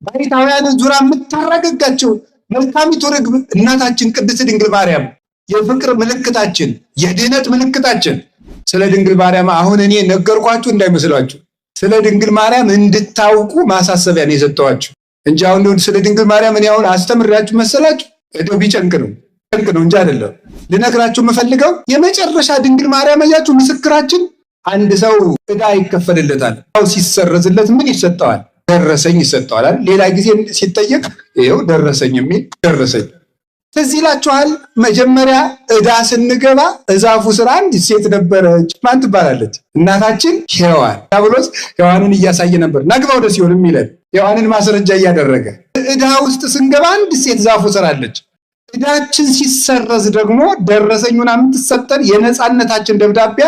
ባይታውያንን ዙራ የምታረጋጋቸው መልካሚቱ ርግብ እናታችን ቅድስት ድንግል ማርያም የፍቅር ምልክታችን፣ የድህነት ምልክታችን። ስለ ድንግል ማርያም አሁን እኔ ነገርኳችሁ እንዳይመስላችሁ፣ ስለ ድንግል ማርያም እንድታውቁ ማሳሰቢያ ነው የሰጠኋችሁ እንጂ አሁን ስለ ድንግል ማርያም እኔ አሁን አስተምራችሁ መሰላችሁ? እንደው ቢጨንቅ ነው እንጂ አይደለም። ልነግራችሁ የምፈልገው የመጨረሻ ድንግል ማርያም ያያችሁ ምስክራችን። አንድ ሰው ዕዳ ይከፈልለታል። ሲሰረዝለት ምን ይሰጠዋል? ደረሰኝ ይሰጠዋል አይደል? ሌላ ጊዜ ሲጠየቅ ይኸው ደረሰኝ የሚል ደረሰኝ። ትዝ ይላችኋል? መጀመሪያ ዕዳ ስንገባ እዛፉ ስር አንዲት ሴት ነበረች። ማን ትባላለች? እናታችን ሔዋን። ዲያብሎስ ሔዋንን እያሳየ ነበር ናግባ ወደ ሲኦል የሚለን ሔዋንን ማስረጃ እያደረገ። ዕዳ ውስጥ ስንገባ አንዲት ሴት ዛፉ ስር አለች። ዕዳችን ሲሰረዝ ደግሞ ደረሰኙን የምትሰጠን የነፃነታችን ደብዳቤ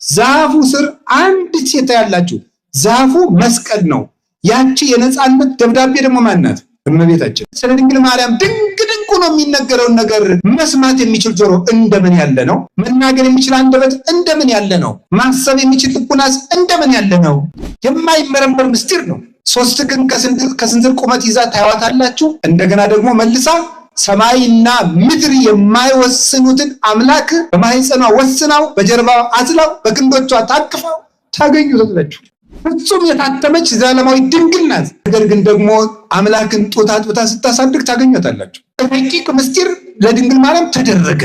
ዛፉ ስር አንዲት ሴት ያላችሁ። ዛፉ መስቀል ነው። ያቺ የነፃነት ደብዳቤ ደግሞ ማናት? እመቤታችን። ስለ ድንግል ማርያም ድንቅ ድንቁ ነው የሚነገረውን ነገር መስማት የሚችል ጆሮ እንደምን ያለ ነው! መናገር የሚችል አንደበት እንደምን ያለ ነው! ማሰብ የሚችል ልቡናስ እንደምን ያለ ነው! የማይመረመር ምስጢር ነው። 3 ክንድ ከስንዝር ቁመት ይዛ ታዩዋታላችሁ። እንደገና ደግሞ መልሳ ሰማይና ምድር የማይወስኑትን አምላክ በማህፀኗ ወስናው በጀርባው አዝላው በክንዶቿ ታቅፋው ታገኙታላችሁ። ፍጹም የታተመች ዘላለማዊ ድንግል ናት። ነገር ግን ደግሞ አምላክን ጡት አጥብታ ስታሳድግ ታገኙታላችሁ። ረቂቅ ምስጢር ለድንግል ማርያም ተደረገ።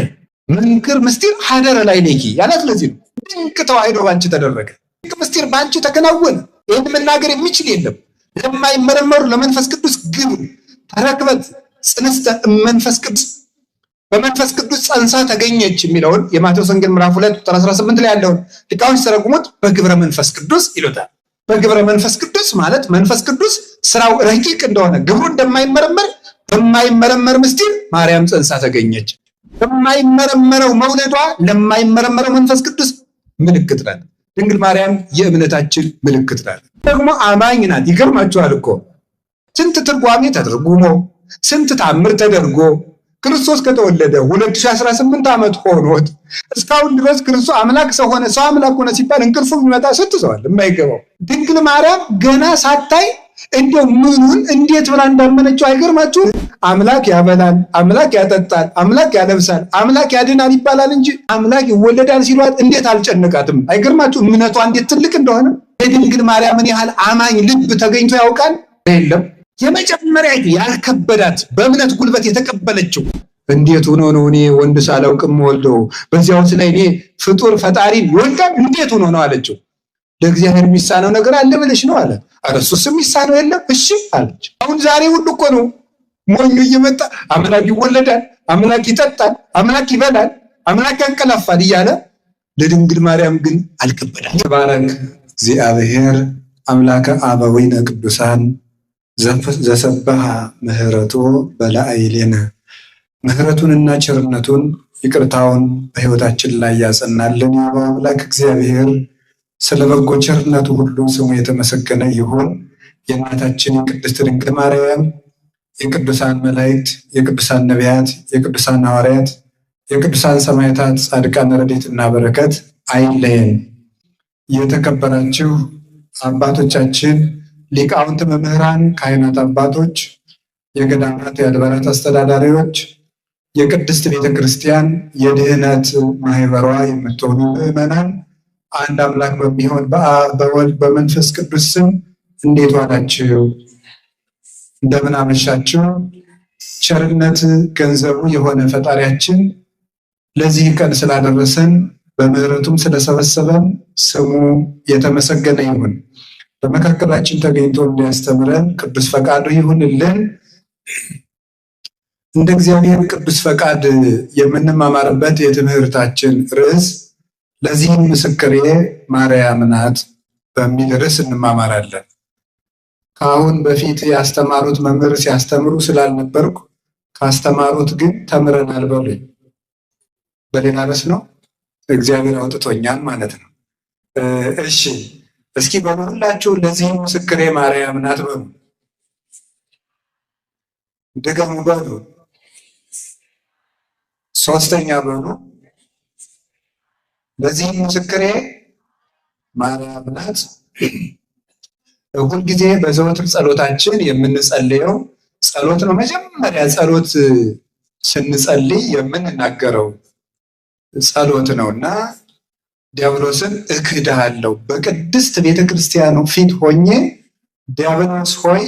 መንክር ምስጢር ሀደረ ላይ ለኪ ያላት ለዚህ ነው። ድንቅ ተዋሕዶ ባንቺ ተደረገ። ድንቅ ምስጢር ባንቺ ተከናወነ። ይህን መናገር የሚችል የለም። ለማይመረመሩ ለመንፈስ ቅዱስ ግብር ተረክበት ጽንስተ መንፈስ ቅዱስ በመንፈስ ቅዱስ ጸንሳ ተገኘች የሚለውን የማቴዎስ ወንጌል ምዕራፍ 2 ቁጥር 18 ላይ ያለውን ሊቃውንት ሲተረጉሙት በግብረ መንፈስ ቅዱስ ይሉታል። በግብረ መንፈስ ቅዱስ ማለት መንፈስ ቅዱስ ስራው ረቂቅ እንደሆነ ግብሩ እንደማይመረመር በማይመረመር ምስጢር ማርያም ጸንሳ ተገኘች። በማይመረመረው መውለዷ ለማይመረመረው መንፈስ ቅዱስ ምልክት ናት። ድንግል ማርያም የእምነታችን ምልክት ናት። ደግሞ አማኝ ናት። ይገርማችኋል እኮ ስንት ትርጓሜ ተተርጉሞ ስንት ታምር ተደርጎ ክርስቶስ ከተወለደ 2018 ዓመት ሆኖት እስካሁን ድረስ ክርስቶስ አምላክ ሰው ሆነ፣ ሰው አምላክ ሆነ ሲባል እንቅልፉ የሚመጣ ስንት ሰው አለ የማይገባው። ድንግል ማርያም ገና ሳታይ እንደው ምኑን እንዴት ብላ እንዳመነችው አይገርማችሁ? አምላክ ያበላል፣ አምላክ ያጠጣል፣ አምላክ ያለብሳል፣ አምላክ ያድናል ይባላል እንጂ አምላክ ይወለዳል ሲሏት እንዴት አልጨነቃትም? አይገርማችሁ? እምነቷ እንዴት ትልቅ እንደሆነ። የድንግል ማርያምን ያህል አማኝ ልብ ተገኝቶ ያውቃል? የለም። የመጀመሪያ ያልከበዳት በእምነት ጉልበት የተቀበለችው እንዴት ሆኖ ነው እኔ ወንድ ሳላውቅም ወልደው በዚያውስ ላይ እኔ ፍጡር ፈጣሪ ይወልዳል እንዴት ሆኖ ነው አለችው። ለእግዚአብሔር የሚሳነው ነገር አለ ብለሽ ነው አለ። ኧረ እሱስ የሚሳነው የለም እሺ አለች። አሁን ዛሬ ሁሉ እኮ ነው ሞኙ እየመጣ አምላክ ይወለዳል፣ አምላክ ይጠጣል፣ አምላክ ይበላል፣ አምላክ ያንቀላፋል እያለ ለድንግል ማርያም ግን አልከበዳት። ተባረክ እግዚአብሔር አምላከ አበዊነ ቅዱሳን ዘሰበሃ ምህረቱ በላዕሌነ። ምህረቱንና ቸርነቱን ይቅርታውን በሕይወታችን ላይ ያጸናልን የአበው አምላክ እግዚአብሔር ስለ በጎ ቸርነቱ ሁሉ ስሙ የተመሰገነ ይሁን። የእናታችን የቅድስት ድንግል ማርያም የቅዱሳን መላእክት፣ የቅዱሳን ነቢያት፣ የቅዱሳን ሐዋርያት፣ የቅዱሳን ሰማዕታት፣ ጻድቃን ረድኤትና በረከት አይለየን። የተከበራችሁ አባቶቻችን ሊቃውንት፣ መምህራን፣ ካህናት አባቶች፣ የገዳማት የአድባራት አስተዳዳሪዎች፣ የቅድስት ቤተክርስቲያን የድህነት ማህበሯ የምትሆኑ ምዕመናን አንድ አምላክ በሚሆን በአብ በወልድ በመንፈስ ቅዱስ ስም እንዴት ዋላችሁ? እንደምን አመሻችሁ? ቸርነት ገንዘቡ የሆነ ፈጣሪያችን ለዚህ ቀን ስላደረሰን በምህረቱም ስለሰበሰበን ስሙ የተመሰገነ ይሁን። በመካከላችን ተገኝቶ እንዲያስተምረን ቅዱስ ፈቃዱ ይሁንልን። እንደ እግዚአብሔር ቅዱስ ፈቃድ የምንማማርበት የትምህርታችን ርዕስ ለዚህም ምስክሬ ማርያም ናት በሚል ርዕስ እንማማራለን። ከአሁን በፊት ያስተማሩት መምህር ሲያስተምሩ ስላልነበርኩ ካስተማሩት ግን ተምረናል በሉኝ። በሌላ ርዕስ ነው፣ እግዚአብሔር አውጥቶኛል ማለት ነው። እሺ እስኪ በሁላችሁ ለዚህም ምስክሬ ማርያም ናት በሉ። ድገሙ በሉ። ሶስተኛ በሉ። ለዚህም ምስክሬ ማርያም ናት። ሁል ጊዜ በዘወትር ጸሎታችን የምንጸልየው ጸሎት ነው። መጀመሪያ ጸሎት ስንጸልይ የምንናገረው ጸሎት ነውና ዲያብሎስን እክድሃለሁ በቅድስት ቤተክርስቲያኑ ፊት ሆኜ ዲያብሎስ ሆይ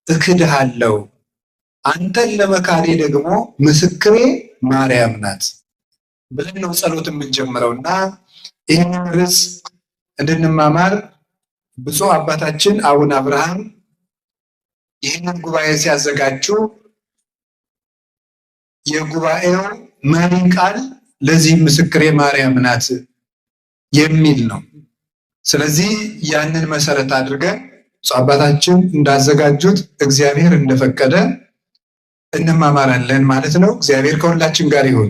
እክድሃለሁ፣ አንተን ለመካዴ ደግሞ ምስክሬ ማርያም ናት ብለን ነው ጸሎት የምንጀምረውና ይህንን ርዕስ እንድንማማር ብፁዕ አባታችን አቡነ አብርሃም ይህንን ጉባኤ ሲያዘጋጁ የጉባኤው መሪ ቃል ለዚህ ምስክሬ ማርያም ናት የሚል ነው። ስለዚህ ያንን መሰረት አድርገን ብፁዕ አባታችን እንዳዘጋጁት እግዚአብሔር እንደፈቀደ እንማማራለን ማለት ነው። እግዚአብሔር ከሁላችን ጋር ይሁን።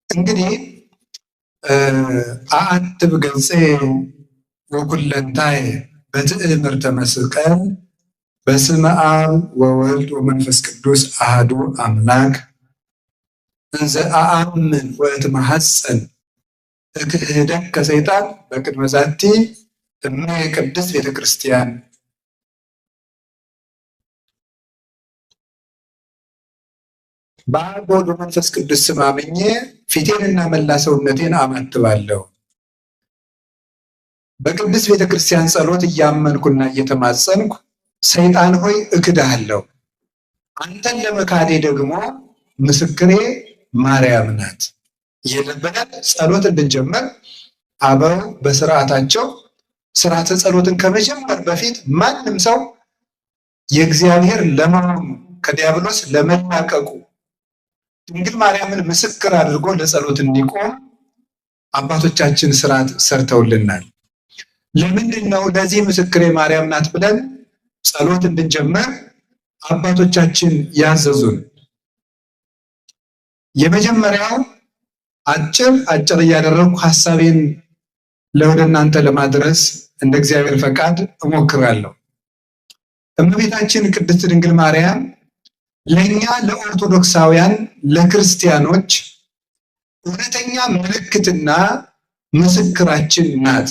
እንግዲህ አአትብ ገጼ ወኩለንታዬ በትእምርተ መስቀል በስመ አብ ወወልድ ወመንፈስ ቅዱስ አሐዱ አምላክ እንዘ አአምን ወእትመሐፀን እክህደከ ሰይጣን በቅድመ ዛቲ እምነ ቅድስት ቤተክርስቲያን። በአብ ወወልድ ወመንፈስ ቅዱስ ስም አምኜ ፊቴንና መላ ሰውነቴን አማትባለሁ። በቅድስት ቤተክርስቲያን ጸሎት እያመንኩና እየተማጸንኩ ሰይጣን ሆይ እክድሃለሁ፣ አንተን ለመካዴ ደግሞ ምስክሬ ማርያም ናት ብለን ጸሎት እንድንጀምር አበው በስርዓታቸው ስርዓተ ጸሎትን ከመጀመር በፊት ማንም ሰው የእግዚአብሔር ለመሆኑ ከዲያብሎስ ለመላቀቁ ድንግል ማርያምን ምስክር አድርጎ ለጸሎት እንዲቆም አባቶቻችን ስርዓት ሰርተውልናል። ለምንድን ነው ለዚህ ምስክሬ ማርያም ናት ብለን ጸሎት እንድንጀምር አባቶቻችን ያዘዙን? የመጀመሪያው አጭር እያደረግኩ ሐሳቤን ለወደ እናንተ ለማድረስ እንደ እግዚአብሔር ፈቃድ እሞክራለሁ። እመቤታችን ቅድስት ድንግል ማርያም ለኛ ለኦርቶዶክሳውያን ለክርስቲያኖች እውነተኛ ምልክትና ምስክራችን ናት።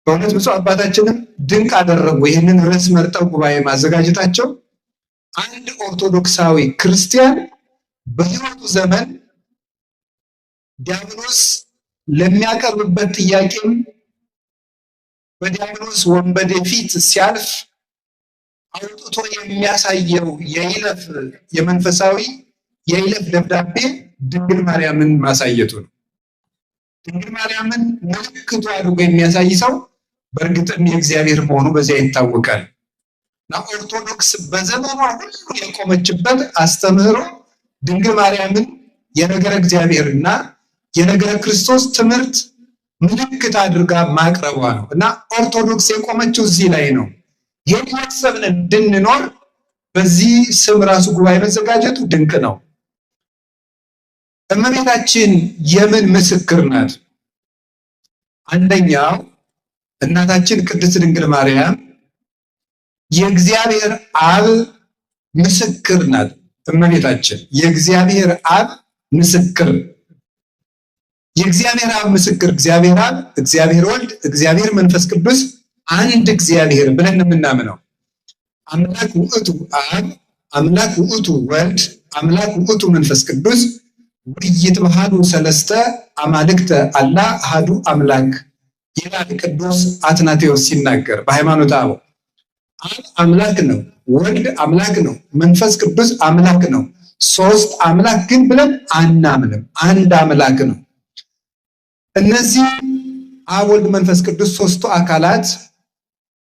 በእውነት ብፁዕ አባታችንም ድንቅ አደረጉ ይህንን ርዕስ መርጠው ጉባኤ ማዘጋጀታቸው። አንድ ኦርቶዶክሳዊ ክርስቲያን በሕይወቱ ዘመን ዲያብሎስ ለሚያቀርብበት ጥያቄም በዲያብሎስ ወንበዴ ፊት ሲያልፍ አውጥቶ የሚያሳየው የመንፈሳዊ የይለፍ ደብዳቤ ድንግል ማርያምን ማሳየቱ ነው። ድንግል ማርያምን ምልክቱ አድርጎ የሚያሳይ ሰው በእርግጥም የእግዚአብሔር መሆኑ በዚያ ይታወቃል። እና ኦርቶዶክስ በዘመኗ ሁሉ የቆመችበት አስተምህሮ ድንግል ማርያምን የነገረ እግዚአብሔርና የነገረ ክርስቶስ ትምህርት ምልክት አድርጋ ማቅረቧ ነው። እና ኦርቶዶክስ የቆመችው እዚህ ላይ ነው። ይህን ያሰብን እንድንኖር በዚህ ስም ራሱ ጉባኤ መዘጋጀቱ ድንቅ ነው። እመቤታችን የምን ምስክር ናት? አንደኛው እናታችን ቅድስት ድንግል ማርያም የእግዚአብሔር አብ ምስክር ናት። እመቤታችን የእግዚአብሔር አብ ምስክር፣ የእግዚአብሔር አብ ምስክር፣ እግዚአብሔር አብ፣ እግዚአብሔር ወልድ፣ እግዚአብሔር መንፈስ ቅዱስ አንድ እግዚአብሔር ብለን የምናምነው አምላክ ውእቱ አብ፣ አምላክ ውእቱ ወልድ፣ አምላክ ውእቱ መንፈስ ቅዱስ ወይትበሃሉ ሰለስተ አማልክተ አላ አሐዱ አምላክ ይላል ቅዱስ አትናቴዎስ ሲናገር በሃይማኖተ አበው። አብ አምላክ ነው፣ ወልድ አምላክ ነው፣ መንፈስ ቅዱስ አምላክ ነው። ሶስት አምላክ ግን ብለን አናምንም፣ አንድ አምላክ ነው። እነዚህ አብ፣ ወልድ፣ መንፈስ ቅዱስ ሶስቱ አካላት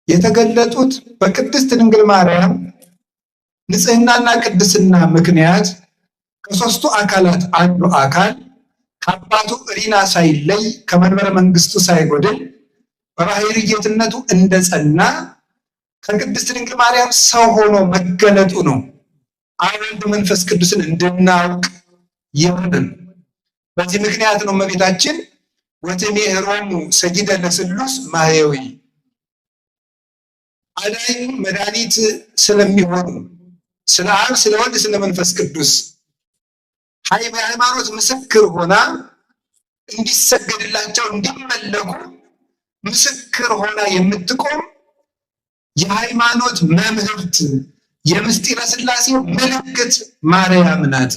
የተገለጡት በቅድስት ድንግል ማርያም ንጽህናና ቅድስና ምክንያት ከሶስቱ አካላት አንዱ አካል ከአባቱ እሪና ሳይለይ ከመንበረ መንግስቱ ሳይጎድል በባሕርይ ጌትነቱ እንደጸና ከቅድስት ድንግል ማርያም ሰው ሆኖ መገለጡ ነው አብ፣ ወልድ፣ መንፈስ ቅዱስን እንድናውቅ ይሆናል። በዚህ ምክንያት ነው እመቤታችን ወትሜህሮሙ ሰጊደ ለስሉስ ማህየዊ አዳኝ መድኃኒት ስለሚሆኑ ስለ አብ፣ ስለ ወልድ፣ ስለ መንፈስ ቅዱስ ሃይማኖት ምስክር ሆና እንዲሰገድላቸው እንዲመለኩ ምስክር ሆና የምትቆም የሃይማኖት መምህርት የምስጢረ ሥላሴ ምልክት ማርያም ናት።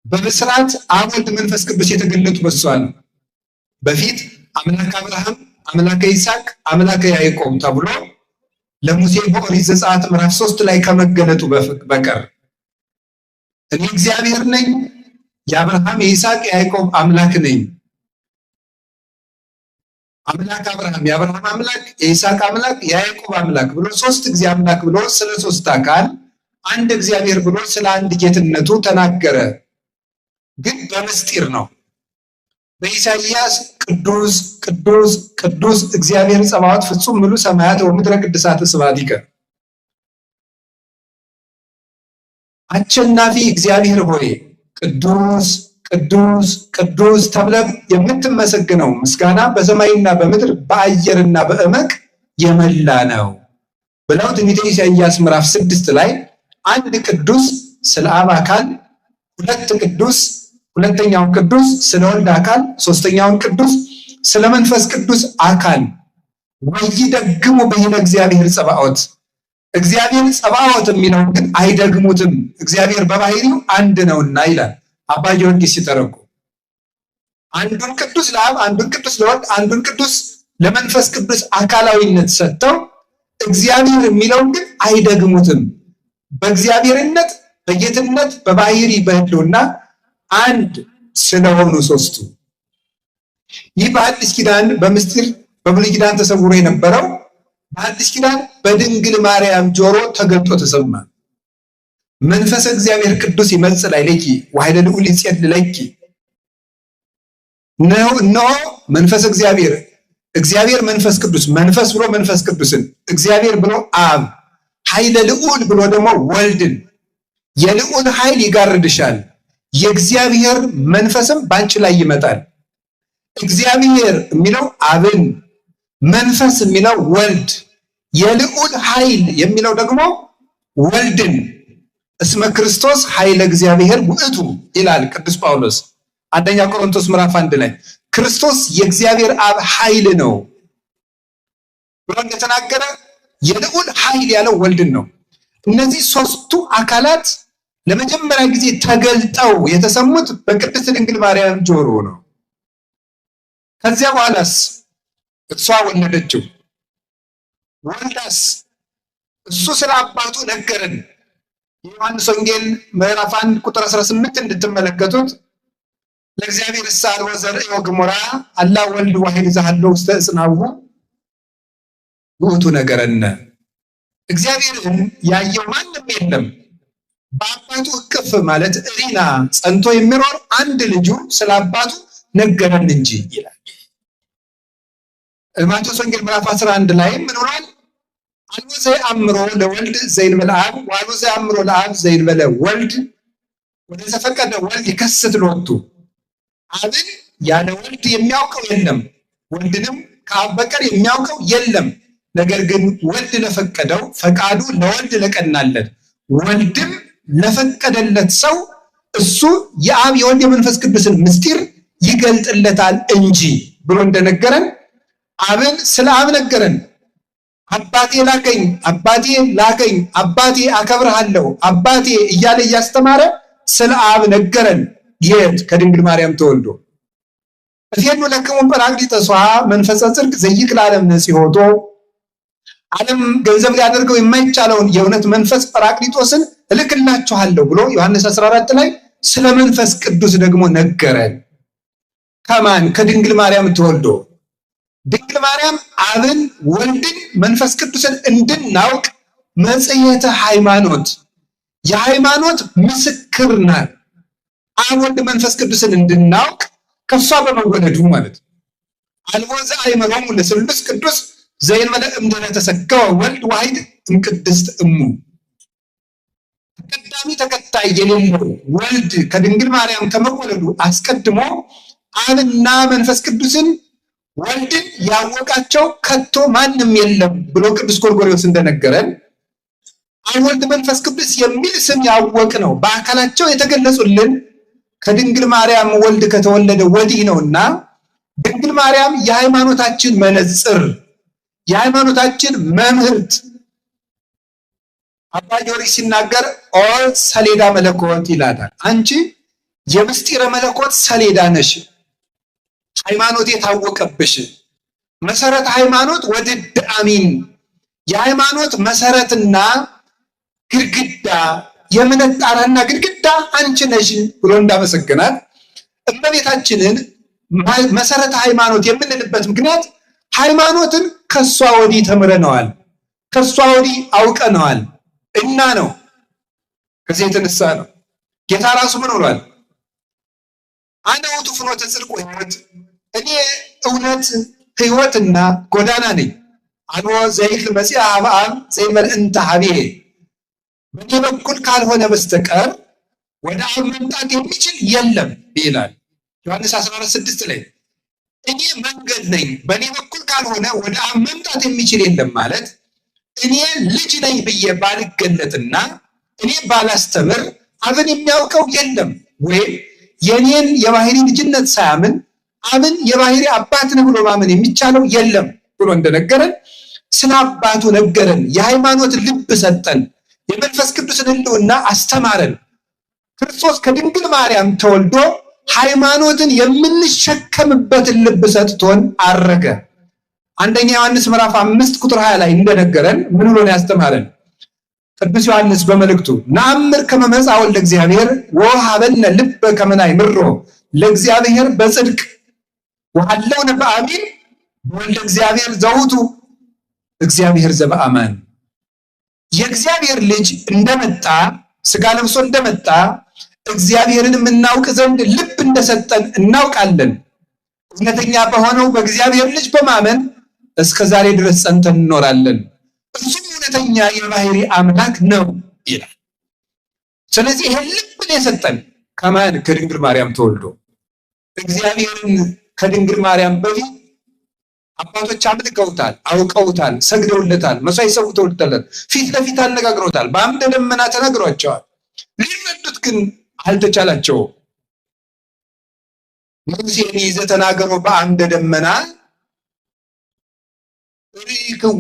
በብስራት አብ ወልድ መንፈስ ቅዱስ የተገለጡ በሷ ነው። በፊት አምላከ አብርሃም፣ አምላከ ይስሐቅ፣ አምላከ ያዕቆብ ተብሎ ለሙሴ በኦሪት ዘጸአት ምዕራፍ 3 ላይ ከመገለጡ በቀር እኔ እግዚአብሔር ነኝ፣ የአብርሃም የይስሐቅ የያዕቆብ አምላክ ነኝ፣ አምላክ አብርሃም የአብርሃም አምላክ የይስሐቅ አምላክ የያዕቆብ አምላክ ብሎ ሶስት ጊዜ አምላክ ብሎ ስለ ሶስት አካል አንድ እግዚአብሔር ብሎ ስለ አንድ ጌትነቱ ተናገረ። ግን በምስጢር ነው። በኢሳይያስ ቅዱስ ቅዱስ ቅዱስ እግዚአብሔር ጸባዖት ፍጹም ምሉ ሰማያት ወምድረ ቅድሳት ስብሐቲከ፣ አሸናፊ እግዚአብሔር ሆይ ቅዱስ ቅዱስ ቅዱስ ተብለህ የምትመሰግነው ምስጋና በሰማይና በምድር በአየርና በእመቅ የመላ ነው ብለው ትንቢተ ኢሳይያስ ምዕራፍ 6 ላይ አንድ ቅዱስ ስለ አብ አካል፣ ሁለት ቅዱስ ሁለተኛውን ቅዱስ ስለ ወልድ አካል፣ ሶስተኛውን ቅዱስ ስለ መንፈስ ቅዱስ አካል ወይደግሙ በይነ እግዚአብሔር ጸባዖት፣ እግዚአብሔር ጸባዖት የሚለውን ግን አይደግሙትም፣ እግዚአብሔር በባህሪው አንድ ነውና ይላል አባ ጊዮርጊስ ሲተረጉ። አንዱን ቅዱስ ለአብ፣ አንዱን ቅዱስ ለወልድ፣ አንዱን ቅዱስ ለመንፈስ ቅዱስ አካላዊነት ሰጥተው እግዚአብሔር የሚለውን ግን አይደግሙትም። በእግዚአብሔርነት በጌትነት በባህሪ በህልውና አንድ ስለሆኑ ሶስቱ። ይህ በአዲስ ኪዳን በምስጢር በብሉይ ኪዳን ተሰውሮ የነበረው በአዲስ ኪዳን በድንግል ማርያም ጆሮ ተገልጦ ተሰማ። መንፈስ እግዚአብሔር ቅዱስ ይመጽእ ላዕሌኪ ወኃይለ ልዑል ይጼልለኪ። እነሆ መንፈስ እግዚአብሔር፣ እግዚአብሔር መንፈስ ቅዱስ፣ መንፈስ ብሎ መንፈስ ቅዱስን፣ እግዚአብሔር ብሎ አብ፣ ኃይለ ልዑል ብሎ ደግሞ ወልድን፣ የልዑል ኃይል ይጋርድሻል፣ የእግዚአብሔር መንፈስም ባንቺ ላይ ይመጣል። እግዚአብሔር የሚለው አብን፣ መንፈስ የሚለው ወልድ፣ የልዑል ኃይል የሚለው ደግሞ ወልድን እስመ ክርስቶስ ኃይለ እግዚአብሔር ውእቱ ይላል ቅዱስ ጳውሎስ አንደኛ ቆሮንቶስ ምዕራፍ 1 ላይ ክርስቶስ የእግዚአብሔር አብ ኃይል ነው ብሎ እንደተናገረ የልዑል ኃይል ያለው ወልድን ነው። እነዚህ ሶስቱ አካላት ለመጀመሪያ ጊዜ ተገልጠው የተሰሙት በቅድስት ድንግል ማርያም ጆሮ ነው። ከዚያ በኋላስ እሷ ወለደችው። ወልዳስ እሱ ስለ አባቱ ነገረን። የዮሐንስ ወንጌል ምዕራፍ 1 ቁጥር 18 እንድትመለከቱት ለእግዚአብሔር ሳል ወዘርኢ ወግሙራ አላ ወልድ ዋሕድ ዘሃሎ ውስተ እጽናሁ ውእቱ ነገረነ። እግዚአብሔርን ያየው ማንም የለም፣ በአባቱ እቅፍ ማለት እሪና ጸንቶ የሚኖር አንድ ልጁ ስለ አባቱ ነገረን እንጂ ይላል። ማቴዎስ ወንጌል ምዕራፍ 11 ላይ ምን ሆኗል? አልቦ ዘየአምሮ ለወልድ ዘእንበለ አብ ወአልቦ ዘየአምሮ ለአብ ዘእንበለ ወልድ ወደ ዘፈቀደ ወልድ ይከስት ሎቱ። አብን ያለ ወልድ የሚያውቀው የለም፣ ወልድንም ከአብ በቀር የሚያውቀው የለም። ነገር ግን ወልድ ለፈቀደው ፈቃዱ ለወልድ ለቀናለት ወልድም ለፈቀደለት ሰው እሱ የአብ የወልድ የመንፈስ ቅዱስን ምስጢር ይገልጥለታል እንጂ ብሎ እንደነገረን አብን ስለ አብ ነገረን። አባቴ ላከኝ፣ አባቴ ላከኝ፣ አባቴ አከብርሃለሁ፣ አባቴ እያለ እያስተማረ ስለ አብ ነገረን። የት? ከድንግል ማርያም ተወልዶ። እፌኑ ለክሙ ጰራቅሊጦስ መንፈሰ ጽድቅ ዘይክል ዓለም ነጽሖቶ፣ ዓለም ገንዘብ ሊያደርገው የማይቻለውን የእውነት መንፈስ ጰራቅሊጦስን እልክላችኋለሁ ብሎ ዮሐንስ 14 ላይ ስለ መንፈስ ቅዱስ ደግሞ ነገረን። ከማን? ከድንግል ማርያም ተወልዶ። ድንግል ማርያም አብን ወልድን መንፈስ ቅዱስን እንድናውቅ መጽሔተ ሃይማኖት የሃይማኖት ምስክር ናት። አብ ወልድ መንፈስ ቅዱስን እንድናውቅ ከሷ በመወለዱ ማለት አልቦ ዘአእመሮሙ ለስሉስ ቅዱስ ዘእንበለ እምድኅረ ተሰገወ ወልድ ዋሕድ እምቅድስት እሙ። ተቀዳሚ ተከታይ የሌለው ወልድ ከድንግል ማርያም ከመወለዱ አስቀድሞ አብና መንፈስ ቅዱስን ወልድን ያወቃቸው ከቶ ማንም የለም ብሎ ቅዱስ ጎርጎርዮስ እንደነገረን አብ ወልድ መንፈስ ቅዱስ የሚል ስም ያወቅ ነው በአካላቸው የተገለጹልን ከድንግል ማርያም ወልድ ከተወለደ ወዲህ ነውና ድንግል ማርያም የሃይማኖታችን መነጽር የሃይማኖታችን መምህርት አባ ጊዮርጊስ ሲናገር ኦ ሰሌዳ መለኮት ይላታል። አንቺ የምስጢረ መለኮት ሰሌዳ ነሽ፣ ሃይማኖት የታወቀብሽ መሰረት ሃይማኖት ወድድ አሚን፣ የሃይማኖት መሰረትና ግድግዳ የእምነት ጣራና ግድግዳ አንቺ ነሽ ብሎ እንዳመሰግናት እመቤታችንን መሰረተ ሃይማኖት የምንልበት ምክንያት ሃይማኖትን ከሷ ወዲህ ተምረነዋል፣ ከሷ ወዲህ አውቀነዋል እና ነው። ከዚህ የተነሳ ነው ጌታ ራሱ ምን ብሏል? አነ ውእቱ ፍኖተ ጽድቅ ወሕይወት፣ እኔ እውነት ሕይወትና ጎዳና ነኝ። አልቦ ዘይክል መጺአ ኀበ አብ ዘእንበለ እንተ ኀቤየ፣ በእኔ በኩል ካልሆነ በስተቀር ወደ አብ መምጣት የሚችል የለም ይላል ዮሐንስ 14:6 ላይ። እኔ መንገድ ነኝ፣ በእኔ በኩል ካልሆነ ወደ አብ መምጣት የሚችል የለም ማለት እኔ ልጅ ነኝ ብዬ ባልገለጥና እኔ ባላስተምር አብን የሚያውቀው የለም፣ ወይም የኔን የባህሪ ልጅነት ሳያምን አብን የባህሪ አባት ነው ብሎ ማመን የሚቻለው የለም ብሎ እንደነገረን ስለ አባቱ ነገረን። የሃይማኖት ልብ ሰጠን፣ የመንፈስ ቅዱስን ሕልውና አስተማረን። ክርስቶስ ከድንግል ማርያም ተወልዶ ሃይማኖትን የምንሸከምበትን ልብ ሰጥቶን አረገ። አንደኛ ዮሐንስ ምዕራፍ 5:20 ላይ እንደነገረን ምን ብሎ ነው ያስተማረን? ቅዱስ ዮሐንስ በመልእክቱ ነአምር ከመ መጽአ ወልደ እግዚአብሔር ወወሀበነ ልበ ከመ ናእምሮ ለእግዚአብሔር በጽድቅ ወሀለውነ በአሚን በወልደ እግዚአብሔር ዘውቱ እግዚአብሔር ዘበአማን። የእግዚአብሔር ልጅ እንደመጣ ስጋ ለብሶ እንደመጣ እግዚአብሔርን የምናውቅ ዘንድ ልብ እንደሰጠን እናውቃለን። እውነተኛ በሆነው በእግዚአብሔር ልጅ በማመን እስከ ዛሬ ድረስ ጸንተን እንኖራለን። እርሱም እውነተኛ የባህሪ አምላክ ነው ይላል። ስለዚህ ይሄን ልብ የሰጠን ከማን? ከድንግል ማርያም ተወልዶ። እግዚአብሔርን ከድንግል ማርያም በፊት አባቶች አምልከውታል፣ አውቀውታል፣ ሰግደውለታል፣ መስዋዕት ሰውተውለታል፣ ፊት ለፊት አነጋግረውታል፣ በአምደ ደመና ተነግሯቸዋል። ሊረዱት ግን አልተቻላቸውም። ሙሴን ይዘህ ተናገረው በአምደ ደመና ሪክዎ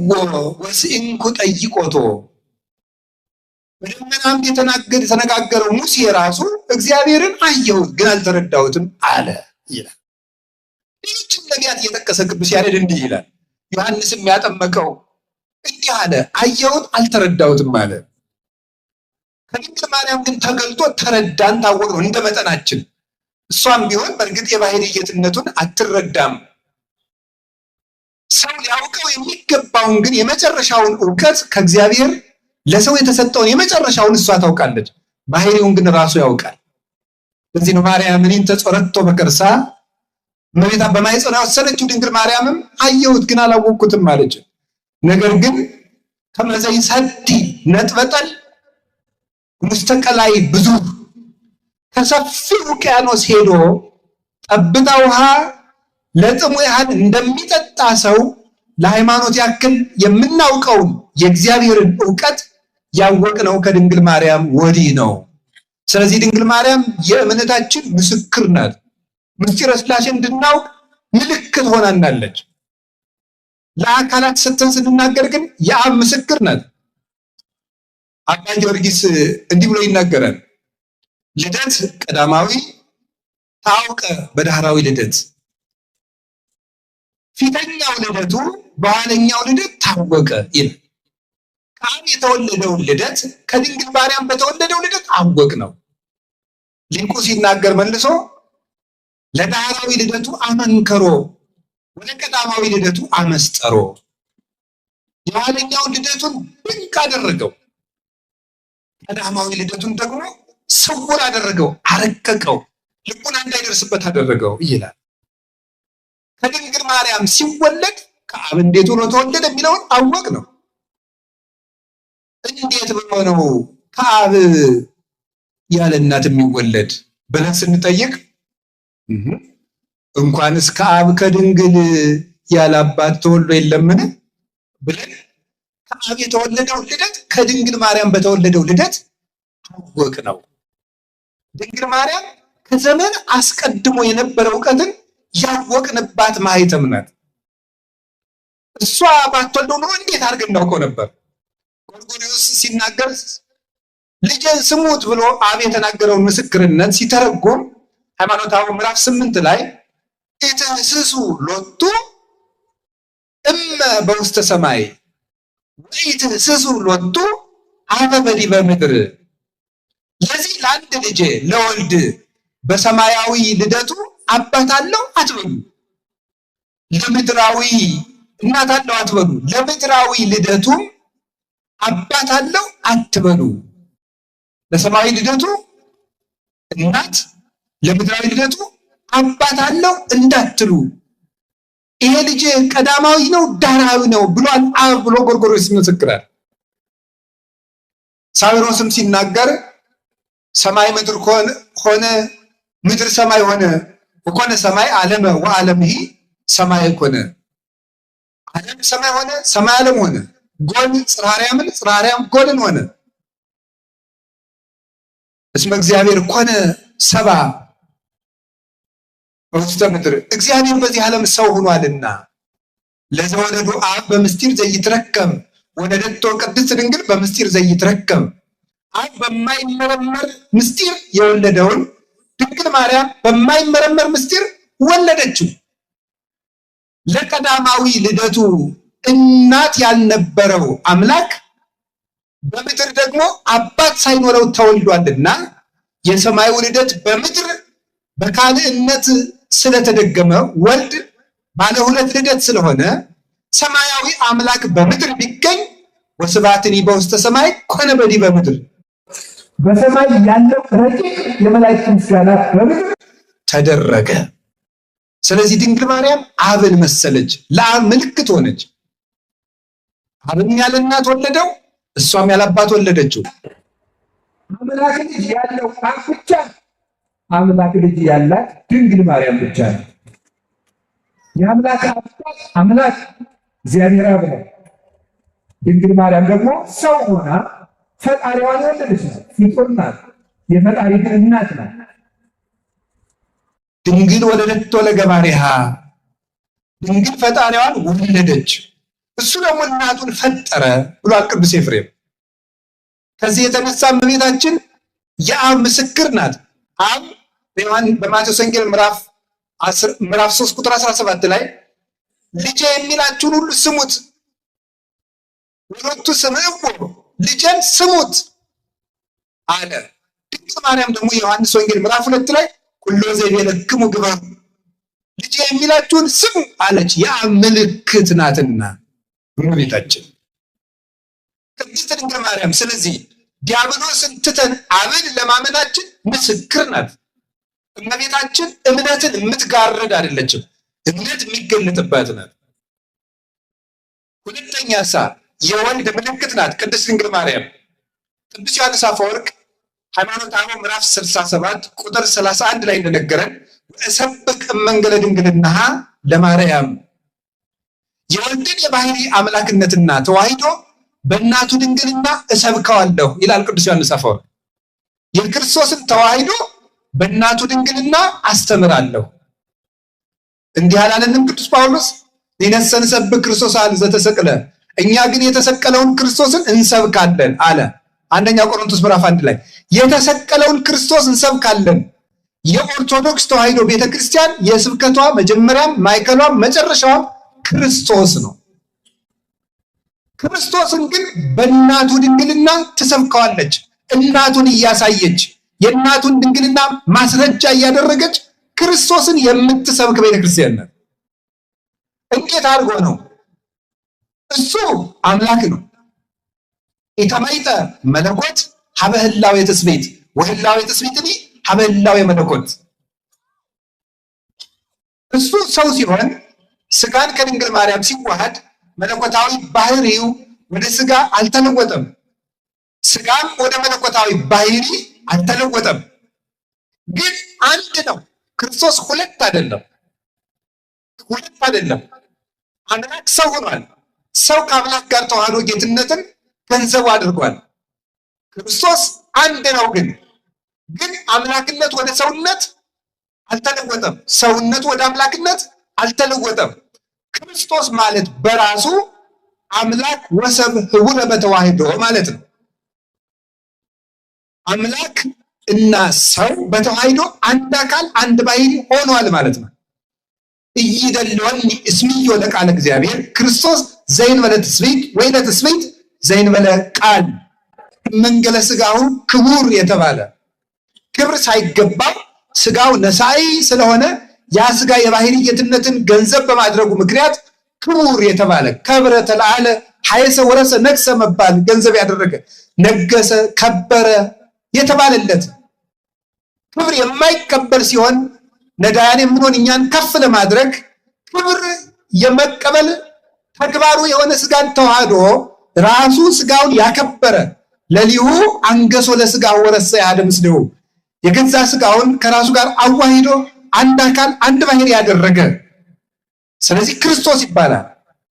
ወስኢንኩ ጠይቆቶ፣ በደመናም የተነጋገረው ሙሴ ራሱ እግዚአብሔርን አየሁት ግን አልተረዳሁትም አለ ይላል። ሌሎችም ነቢያት እየጠቀሰ ቅዱስ ያሬድ እንዲህ ይላል። ዮሐንስም ያጠመቀው እንዲህ አለ፣ አየሁት አልተረዳሁትም አለ። ከድንግል ማርያም ግን ተገልጦ ተረዳን፣ ታወቅ ነው እንደ መጠናችን። እሷም ቢሆን በእርግጥ የባህሪ ጌትነቱን አትረዳም። ሰው ሊያውቀው የሚገባውን ግን የመጨረሻውን እውቀት ከእግዚአብሔር ለሰው የተሰጠውን የመጨረሻውን እሷ ታውቃለች። ባህሪውን ግን ራሱ ያውቃል። ለዚህ ነው ማርያም እኔን ተጾረቶ በከርሳ እመቤታ በማኅፀኗ የወሰነችው ድንግል ማርያምም አየሁት ግን አላወቅኩትም አለች። ነገር ግን ከመዘይ ሰዲ ነጥበጠል ሙስተቀላይ ብዙ ከሰፊ ውቅያኖስ ሄዶ ጠብታ ውሃ ለጥሙ ያህል እንደሚጠጣ ሰው ለሃይማኖት ያክል የምናውቀውን የእግዚአብሔርን እውቀት ያወቅነው ከድንግል ማርያም ወዲህ ነው። ስለዚህ ድንግል ማርያም የእምነታችን ምስክር ናት። ምስጢረ ሥላሴ እንድናውቅ ምልክት ሆናናለች። ለአካላት ሰጥተን ስንናገር ግን የአብ ምስክር ናት። አባ ጊዮርጊስ እንዲህ ብሎ ይናገራል። ልደት ቀዳማዊ ታውቀ በዳህራዊ ልደት፣ ፊተኛው ልደቱ በኋለኛው ልደት ታወቀ ይላል። ከአብ የተወለደውን ልደት ከድንግል ማርያም በተወለደው ልደት አወቅ ነው። ሊቁ ሲናገር መልሶ ለዳህራዊ ልደቱ አመንከሮ ወደ ቀዳማዊ ልደቱ አመስጠሮ፣ የኋለኛውን ልደቱን ድንቅ አደረገው፣ ቀዳማዊ ልደቱን ደግሞ ስውር አደረገው፣ አረቀቀው፣ ልቡና እንዳይደርስበት አደረገው ይላል። ከድንግል ማርያም ሲወለድ ከአብ እንዴት ሆኖ ተወለደ የሚለውን አወቅ ነው። እንዴት ብሎ ነው ከአብ ያለ እናት የሚወለድ ብለን ስንጠይቅ እንኳንስ ከአብ ከድንግል ያለ አባት ተወልዶ የለምን ብለን ከአብ የተወለደው ልደት ከድንግል ማርያም በተወለደው ልደት አወቅ ነው። ድንግል ማርያም ከዘመን አስቀድሞ የነበረ እውቀትን ያወቅንባት ማኅተም ናት። እሷ ባትወልደው ኖሮ እንዴት አድርገን እናውቀው ነበር? ጎርጎርዮስ ሲናገር ልጄን ስሙት ብሎ አብ የተናገረውን ምስክርነት ሲተረጎም ሃይማኖተ አበው ምዕራፍ 8 ላይ ኢትህስሱ ሎቱ እመ በውስተ ሰማይ ወኢትህስሱ ሎቱ አበ በዲበ ምድር። ለዚህ ለአንድ ልጄ ለወልድ በሰማያዊ ልደቱ አባት አለው አትበሉ፣ ለምድራዊ እናት አለው አትበሉ፣ ለምድራዊ ልደቱም አባት አለው አትበሉ። ለሰማያዊ ልደቱ እናት፣ ለምድራዊ ልደቱ አባት አለው እንዳትሉ። ይሄ ልጅ ቀዳማዊ ነው ዳህራዊ ነው ብሏል አብ ብሎ ጎርጎርዮስ ይመሰክራል። ሳዊሮስም ሲናገር ሰማይ ምድር ሆነ፣ ምድር ሰማይ ሆነ፣ ወኮነ ሰማይ ዓለመ ወዓለምሂ ሰማይ ኮነ። ዓለም ሰማይ ሆነ፣ ሰማይ ዓለም ሆነ። ጎል ጽርሐ አርያምን፣ ጽርሐ አርያም ጎልን ሆነ። እስመ እግዚአብሔር ኮነ ሰባ በውስተ ምድር፣ እግዚአብሔር በዚህ ዓለም ሰው ሆኗልና። ለዘወለዱ አብ በምስጢር ዘይትረከም ወለደቶ ቅድስት ድንግል በምስጢር ዘይትረከም። አብ በማይመረመር ምስጢር የወለደውን ድንግል ማርያም በማይመረመር ምስጢር ወለደችው። ለቀዳማዊ ልደቱ እናት ያልነበረው አምላክ በምድር ደግሞ አባት ሳይኖረው ተወልዷልና የሰማዩ ልደት በምድር በካልእነት ስለተደገመ ወልድ ባለ ሁለት ልደት ስለሆነ ሰማያዊ አምላክ በምድር ቢገኝ ወስብሐትኒ በውስተ ሰማይ ኮነ በዲበ ምድር። በሰማይ ያለው ረቂቅ የመላእክት ምስጋና በምድር ተደረገ። ስለዚህ ድንግል ማርያም አብን መሰለች፣ ለአብ ምልክት ሆነች። አብን ያለ እናት ወለደው፣ እሷም ያለ አባት ወለደችው። አምላክ ልጅ ያለው አብ ብቻ፣ አምላክ ልጅ ያላት ድንግል ማርያም ብቻ ነው። የአምላክ አባት አምላክ እግዚአብሔር አብ ነው። ድንግል ማርያም ደግሞ ሰው ሆና ፈጣሪዋን ወለደች። ፍጡር ናት፣ የፈጣሪ እናት ናት። ድንግል ወለደቶ ለገባሪሃ፣ ድንግል ፈጣሪዋን ወለደች፣ እሱ ደግሞ እናቱን ፈጠረ ብሏል ቅዱስ ኤፍሬም። ከዚህ የተነሳ እመቤታችን የአብ ምስክር ናት። አብ በማቴዎስ ወንጌል ምዕራፍ 3 ቁጥር 17 ላይ ልጄ የሚላችሁን ሁሉ ስሙት፣ ወሎቱ ስምዕዎ፣ ልጄን ስሙት አለ። ድንግል ማርያም ደግሞ የዮሐንስ ወንጌል ምዕራፍ 2 ላይ ኩሎ ዘይቤለክሙ ግበሩ፣ ልጄ የሚላችሁን ስሙ አለች። የአብ ምልክት ናትና እመቤታችን ቅድስት ድንግል ማርያም። ስለዚህ ዲያብሎስን ትተን አብን ለማመናችን ምስክር ናት። እመቤታችን እምነትን የምትጋርድ አይደለችም፣ እምነት የሚገለጥባት ናት። ሁለተኛ የወልድ ምልክት ናት ቅድስት ድንግል ማርያም። ቅዱስ ዮሐንስ አፈወርቅ ሃይማኖተ አበው ምዕራፍ 67 ቁጥር 31 ላይ እንደነገረን እሰብክ መንገለ ድንግልናሃ ለማርያም፣ የወልድን የባህሪ አምላክነትና ተዋሂዶ በእናቱ ድንግልና እሰብከዋለሁ ይላል ቅዱስ ዮሐንስ አፈወርቅ። የክርስቶስን ተዋሂዶ በእናቱ ድንግልና አስተምራለሁ። እንዲህ አላለንም ቅዱስ ጳውሎስ? ሊነሰ ንሰብክ ክርስቶስ አለ ዘተሰቅለ፣ እኛ ግን የተሰቀለውን ክርስቶስን እንሰብካለን አለ። አንደኛ ቆሮንቶስ ምዕራፍ 1 ላይ የተሰቀለውን ክርስቶስ እንሰብካለን። የኦርቶዶክስ ተዋሂዶ ቤተክርስቲያን የስብከቷ መጀመሪያም ማዕከሏም መጨረሻዋም ክርስቶስ ነው። ክርስቶስን ግን በእናቱ ድንግልና ትሰብከዋለች። እናቱን እያሳየች የእናቱን ድንግልና ማስረጃ እያደረገች ክርስቶስን የምትሰብክ ቤተክርስቲያን ናት። እንዴት አድርጎ ነው? እሱ አምላክ ነው። ኢተመይጠ መለኮት ሀበ ህላዌ ትስብእት ወህላዌ ትስብእትኒ ሀበ ህላዌ መለኮት። እሱ ሰው ሲሆን ስጋን ከድንግል ማርያም ሲዋሃድ መለኮታዊ ባህሪው ወደ ስጋ አልተለወጠም፣ ስጋም ወደ መለኮታዊ ባህሪ አልተለወጠም። ግን አንድ ነው። ክርስቶስ ሁለት አይደለም። አምላክ ሰው ሆኗል። ሰው ከአምላክ ጋር ተዋህዶ ጌትነትን ገንዘቡ አድርጓል። ክርስቶስ አንድ ነው። ግን አምላክነት ወደ ሰውነት አልተለወጠም፣ ሰውነት ወደ አምላክነት አልተለወጠም። ክርስቶስ ማለት በራሱ አምላክ ወሰብ ህቡረ በተዋህዶ ማለት ነው። አምላክ እና ሰው በተዋህዶ አንድ አካል አንድ ባህሪ ሆኗል ማለት ነው። እይደለወኒ እስምዮ ለቃለ እግዚአብሔር ክርስቶስ ዘእንበለ ትስብእት ወይነ ትስብእት ዘእንበለ ቃል መንገለ ስጋው ክቡር የተባለ ክብር ሳይገባው ስጋው ነሳኢ ስለሆነ ያ ስጋ የባህሪ ጌትነትን ገንዘብ በማድረጉ ምክንያት ክቡር የተባለ ከብረ ተለዓለ ሐየሰ ወረሰ ነግሰ መባል ገንዘብ ያደረገ ነገሰ ከበረ የተባለለት ክብር የማይከበር ሲሆን ነዳያን የምንሆን እኛን ከፍ ለማድረግ ክብር የመቀበል ተግባሩ የሆነ ስጋን ተዋህዶ ራሱ ስጋውን ያከበረ ለሊሁ አንገሶ ለስጋው ወረሰ ያደምስደው የገዛ ስጋውን ከራሱ ጋር አዋሂዶ አንድ አካል አንድ ባህሪ ያደረገ ስለዚህ ክርስቶስ ይባላል።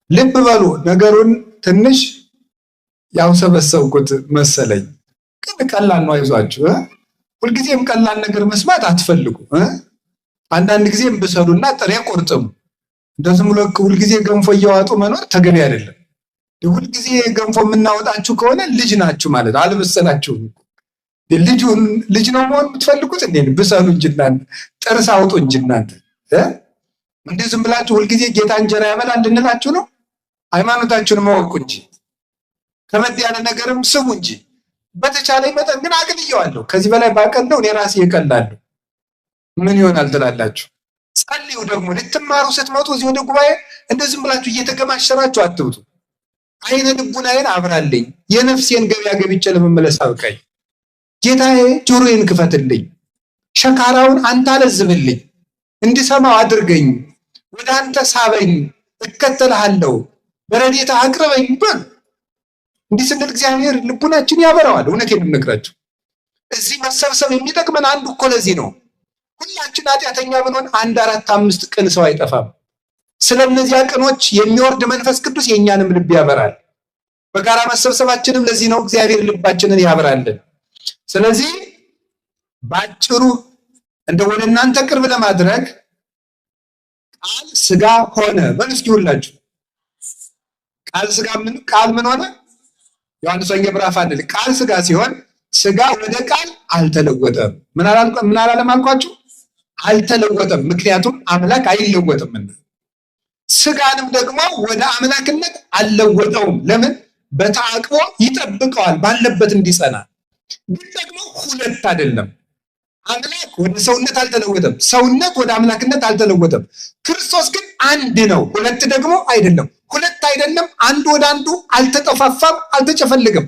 ልብ በሉ ነገሩን ትንሽ ያው ሰበሰብኩት መሰለኝ። ግን ቀላል ነው፣ አይዟችሁ። ሁልጊዜም ቀላል ነገር መስማት አትፈልጉ። አንዳንድ ጊዜም ብሰሉና ጥሬ ቆርጥሙ። እንደዚህ ብሎ ሁልጊዜ ገንፎ እያዋጡ መኖር ተገቢ አይደለም። ሁልጊዜ ገንፎ የምናወጣችሁ ከሆነ ልጅ ናችሁ ማለት አልመሰላችሁም። ልጅ ነው መሆን የምትፈልጉት እንዴ? ብሰሉ እንጂ እናንተ ጥርስ አውጡ እንጂ እናንተ እንዴ ዝም ብላችሁ ሁልጊዜ ጌታ እንጀራ ያበላ እንድንላችሁ ነው? ሃይማኖታችሁን ማወቁ እንጂ ከመድ ያለ ነገርም ስሙ እንጂ። በተቻለ መጠን ግን አቅልየዋለሁ። ከዚህ በላይ ባቀለው እኔ ራሴ እቀላለሁ። ምን ይሆናል ትላላችሁ? ጸልዩ። ደግሞ ልትማሩ ስትመጡ እዚህ ወደ ጉባኤ እንደዚህ ብላችሁ እየተገማሸራችሁ አትብቱ። አይነ ልቡናዬን አብራልኝ፣ የነፍሴን ገበያ ገብቼ ለመመለስ አብቃኝ። ጌታዬ ጆሮዬን ክፈትልኝ፣ ሸካራውን አንተ አለዝብልኝ፣ እንድሰማው አድርገኝ፣ ወደ አንተ ሳበኝ፣ እከተልሃለሁ፣ በረድኤትህ አቅርበኝ በል። እንዲህ ስንል እግዚአብሔር ልቡናችን ያበራዋል። እውነቴን የምነግራችሁ እዚህ መሰብሰብ የሚጠቅመን አንዱ እኮ ለዚህ ነው። ሁላችን ኃጢአተኛ ብንሆን 1 4 5 ቅን ሰው አይጠፋም። ስለነዚያ ቅኖች የሚወርድ መንፈስ ቅዱስ የኛንም ልብ ያበራል። በጋራ መሰብሰባችንም ለዚህ ነው። እግዚአብሔር ልባችንን ያበራልን። ስለዚህ ባጭሩ እንደ ወደ እናንተ ቅርብ ለማድረግ ቃል ስጋ ሆነ። መልስ ይሁንላችሁ። ቃል ምን ሆነ? ዮሐንስ ወንጌል ምዕራፍ 1 ቃል ስጋ ሲሆን ስጋ ወደ ቃል አልተለወጠም። ምን አላለም አልኳችሁ? አልተለወጠም። ምክንያቱም አምላክ አይለወጥምና። ስጋንም ደግሞ ወደ አምላክነት አልለወጠውም። ለምን? በተአቅቦ ይጠብቀዋል ባለበት እንዲጸና። ግን ደግሞ ሁለት አይደለም። አምላክ ወደ ሰውነት አልተለወጠም፣ ሰውነት ወደ አምላክነት አልተለወጠም። ክርስቶስ ግን አንድ ነው፣ ሁለት ደግሞ አይደለም። ሁለት አይደለም፣ አንዱ ወደ አንዱ አልተጠፋፋም፣ አልተጨፈልግም።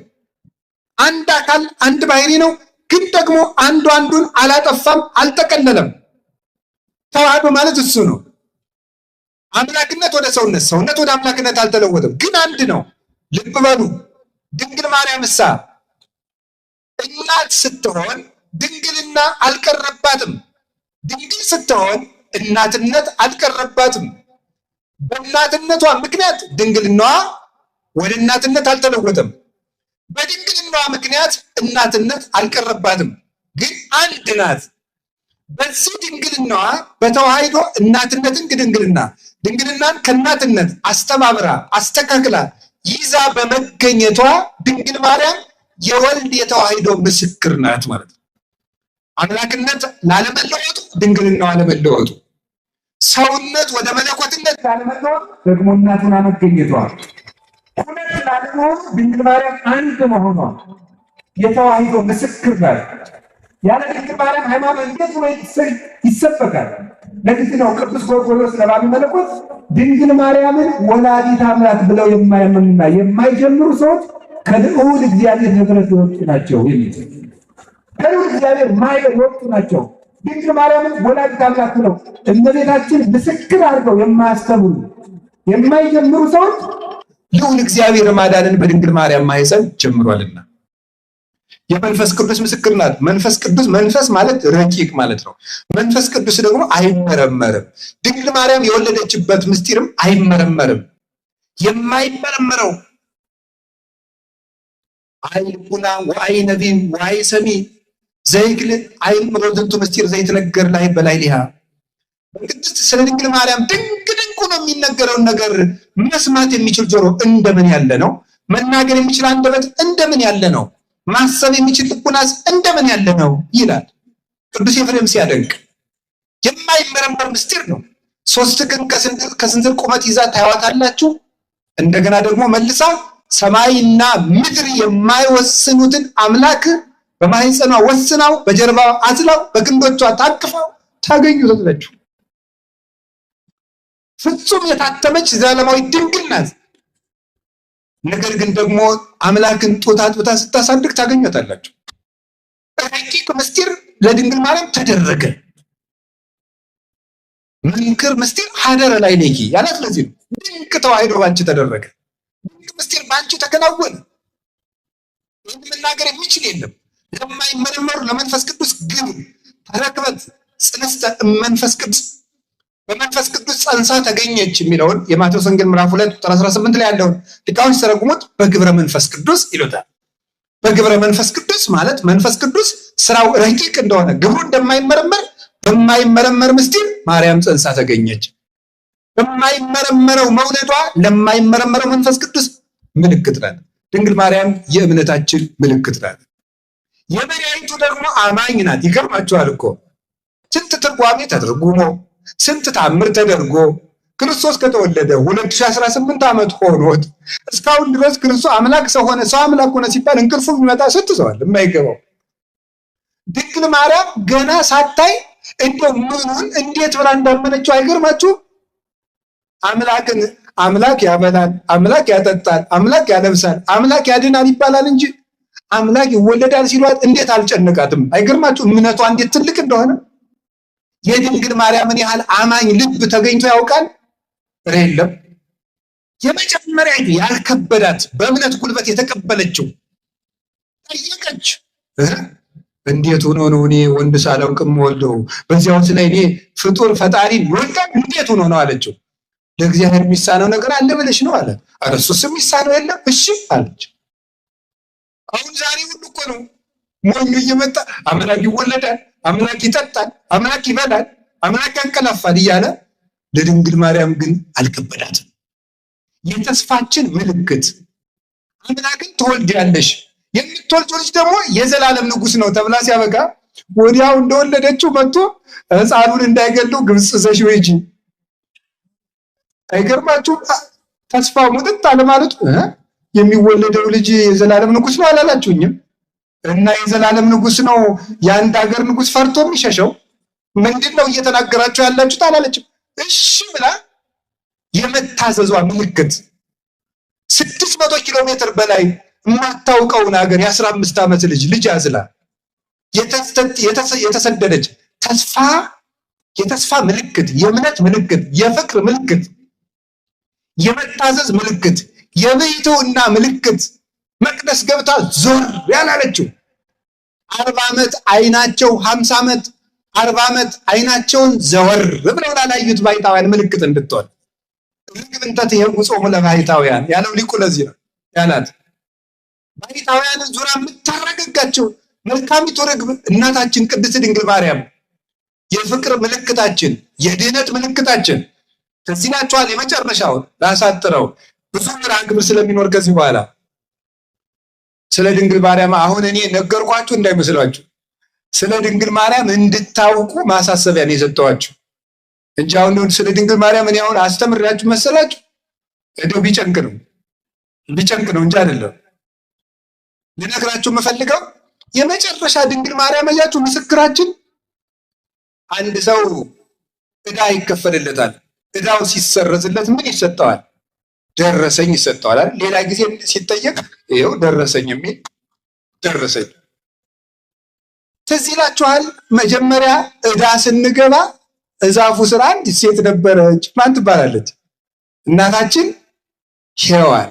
አንድ አካል አንድ ባህሪ ነው። ግን ደግሞ አንዱ አንዱን አላጠፋም፣ አልጠቀለለም። ተዋህዶ ማለት እሱ ነው። አምላክነት ወደ ሰውነት፣ ሰውነት ወደ አምላክነት አልተለወጠም፣ ግን አንድ ነው። ልብ በሉ። ድንግል ማርያም እሳ እናት ስትሆን ድንግልና አልቀረባትም። ድንግል ስትሆን እናትነት አልቀረባትም። በእናትነቷ ምክንያት ድንግልናዋ ወደ እናትነት አልተለወጠም። በድንግልናዋ ምክንያት እናትነት አልቀረባትም፣ ግን አንድ ናት። በዚህ ድንግልናዋ በተዋህዶ እናትነትን ድንግልናን ከእናትነት አስተባብራ አስተካክላ ይዛ በመገኘቷ ድንግል ማርያም የወልድ የተዋህዶ ምስክር ናት ማለት ነው። አምላክነት ላለመለወጡ፣ ድንግልናዋ አለመለወጡ፣ ሰውነት ወደ መለኮትነት ላለመለወጡ ደግሞ እናቱን መገኘቷ፣ ሁለት ላለመሆኑ ድንግል ማርያም አንድ መሆኗ የተዋህዶ ምስክር ናት። ያለ ድንግል ማርያም ሃይማኖት እንዴት ብሎ ይሰበካል? ለዚህ ነው ቅዱስ ጎርጎርዮስ ለባቢ መለኮት ድንግል ማርያምን ወላዲተ አምላክ ብለው የማያምኑና የማይጀምሩ ሰዎች ከልዑል እግዚአብሔር ንብረት የወጡ ናቸው የሚል ከልዑል እግዚአብሔር ማይበር የወጡ ናቸው። ድንግል ማርያምን ወላዲተ አምላክ ብለው እመቤታችን ምስክር አድርገው የማያስተምሩ የማይጀምሩ ሰዎች ልዑል እግዚአብሔር ማዳንን በድንግል ማርያም ማህፀን ጀምሯልና የመንፈስ ቅዱስ ምስክር ናት። መንፈስ ቅዱስ፣ መንፈስ ማለት ረቂቅ ማለት ነው። መንፈስ ቅዱስ ደግሞ አይመረመርም። ድንግል ማርያም የወለደችበት ምስጢርም አይመረመርም። የማይመረመረው አይልቁና ወአይ ነቢም ወአይ ሰሚ ዘይክል አይምሮ ዝንቱ ምስጢር ዘይትነገር ላይ በላይ ሊሃ በቅድስት ስለ ድንግል ማርያም ድንቅ ድንቁ ነው የሚነገረውን ነገር መስማት የሚችል ጆሮ እንደምን ያለ ነው? መናገር የሚችል አንደበት እንደምን ያለ ነው? ማሰብ የሚችል ልቡናስ እንደምን ያለ ነው ይላል ቅዱስ ኤፍሬም ሲያደንቅ። የማይመረመር ምስጢር ነው። 3 ቀን ከስንዝር ቁመት ይዛ ታያዋታላችሁ። እንደገና ደግሞ መልሳ ሰማይና ምድር የማይወስኑትን አምላክ በማህፀኗ ወስናው በጀርባዋ አዝላው በክንዶቿ ታቅፋው ታገኙታላችሁ። ፍጹም የታተመች ዘላለማዊ ድንግል ናት። ነገር ግን ደግሞ አምላክን ጡት አጥብታ ስታሳድግ ታገኙታላችሁ። ረቂቅ ምስጢር ለድንግል ማርያም ተደረገ። መንክር ምስጢር ሀደረ ላይ ለኪ ያላት ለዚህ ነው። ድንቅ ተዋህዶ ባንቺ ተደረገ። ድንቅ ምስጢር ባንቺ ተከናወነ። ይህን መናገር የሚችል የለም። ለማይመረመሩ ለመንፈስ ቅዱስ ግብ ተረክበት ጽንስተ መንፈስ ቅዱስ በመንፈስ ቅዱስ ጸንሳ ተገኘች የሚለውን የማቴዎስ ወንጌል ምዕራፍ 2 ቁጥር 18 ላይ ያለውን ሊቃውንት ሲተረጉሙት በግብረ መንፈስ ቅዱስ ይሉታል። በግብረ መንፈስ ቅዱስ ማለት መንፈስ ቅዱስ ስራው ረቂቅ እንደሆነ ግብሩ እንደማይመረመር በማይመረመር ምስጢር ማርያም ጸንሳ ተገኘች። በማይመረመረው መውለዷ ለማይመረመረው መንፈስ ቅዱስ ምልክት ናት። ድንግል ማርያም የእምነታችን ምልክት ናት። የመሪያይቱ ደግሞ አማኝ ናት። ይገርማችኋል እኮ ስንት ትርጓሜ ተተርጉሞ ስንት ታምር ተደርጎ ክርስቶስ ከተወለደ 2018 ዓመት ሆኖት እስካሁን ድረስ ክርስቶስ አምላክ ሰው ሆነ፣ ሰው አምላክ ሆነ ሲባል እንቅልፉ ቢመጣ ስንት ሰው አለ የማይገባው። ድንግል ማርያም ገና ሳታይ እንደው ምኑን እንዴት ብላ እንዳመነችው አይገርማችሁ? አምላክ ያበላል፣ አምላክ ያጠጣል፣ አምላክ ያለብሳል፣ አምላክ ያድናል ይባላል እንጂ አምላክ ይወለዳል ሲሏት እንዴት አልጨነቃትም? አይገርማችሁ እምነቷ እንዴት ትልቅ እንደሆነ። የድንግል ማርያምን ያህል አማኝ ልብ ተገኝቶ ያውቃል? የለም። የመጀመሪያ ያልከበዳት በእምነት ጉልበት የተቀበለችው ጠየቀች። እንዴት ሆኖ ነው እኔ ወንድ ሳላውቅም ወልደው በዚያውስ ላይ እኔ ፍጡር ፈጣሪ ወልዳል እንዴት ሆኖ ነው አለችው። ለእግዚአብሔር የሚሳነው ነገር አለ ብለሽ ነው አለ። ኧረ እሱስ የሚሳነው የለም እሺ አለች። አሁን ዛሬ ሁሉ እኮ ነው ሞኙ እየመጣ አምላክ ይወለዳል፣ አምላክ ይጠጣል፣ አምላክ ይበላል፣ አምላክ ያንቀላፋል እያለ ለድንግል ማርያም ግን አልከበዳትም። የተስፋችን ምልክት አምላክን ትወልጃለሽ፣ የምትወልጂው ልጅ ደግሞ የዘላለም ንጉሥ ነው ተብላ ሲያበቃ ወዲያው እንደወለደችው መጥቶ ሕፃኑን እንዳይገሉ ግብፅ ይዘሽው ሂጂ። አይገርማችሁም? ተስፋ ሙጥጥ አለማለቱ የሚወለደው ልጅ የዘላለም ንጉሥ ነው አላላችሁኝም? እና የዘላለም ንጉሥ ነው የአንድ ሀገር ንጉሥ ፈርቶ የሚሸሸው ምንድን ነው እየተናገራችሁ ያላችሁት አላለችም። እሺ ብላ የመታዘዟ ምልክት 600 ኪሎ ሜትር በላይ የማታውቀውን ሀገር የ15 ዓመት ልጅ አዝላ የተሰደደች የተስፋ ምልክት፣ የእምነት ምልክት፣ የፍቅር ምልክት፣ የመታዘዝ ምልክት፣ የብሕትውና ምልክት መቅደስ ገብታ ዞር ያላለችው 40 ዓመት አይናቸው 50 ዓመት 40 ዓመት አይናቸውን ዘወር ብለው ላላዩት ባሕታውያን ምልክት እንድትሆን ርግብ እንተ ትኄጉ ጾሙ ለባሕታውያን ያለው ሊቁ ለዚህ ነው ያላት። ባሕታውያንን ዙራ የምታረጋጋቸው መልካሚቱ ርግብ እናታችን ቅድስት ድንግል ማርያም የፍቅር ምልክታችን፣ የድህነት ምልክታችን። ከዚህ ናቸዋል። የመጨረሻውን ላሳጥረው ብዙ መርሃ ግብር ስለሚኖር ከዚህ በኋላ ስለ ድንግል ማርያም አሁን እኔ ነገርኳችሁ እንዳይመስላችሁ። ስለ ድንግል ማርያም እንድታውቁ ማሳሰቢያ ነው የሰጠኋችሁ እንጂ አሁን ስለ ድንግል ማርያም እኔ አሁን አስተምራችሁ መሰላችሁ? እንደው ቢጨንቅ ነው እንጂ አይደለም። ልነግራችሁ የምፈልገው የመጨረሻ ድንግል ማርያም እያችሁ ምስክራችን። አንድ ሰው ዕዳ ይከፈልለታል። ዕዳው ሲሰረዝለት ምን ይሰጠዋል? ደረሰኝ ይሰጠዋል አይደል? ሌላ ጊዜ ሲጠየቅ ይኸው ደረሰኝ የሚል ደረሰኝ። ትዝ ይላችኋል? መጀመሪያ ዕዳ ስንገባ እዛፉ ስር አንዲት ሴት ነበረች። ማን ትባላለች? እናታችን ሔዋን።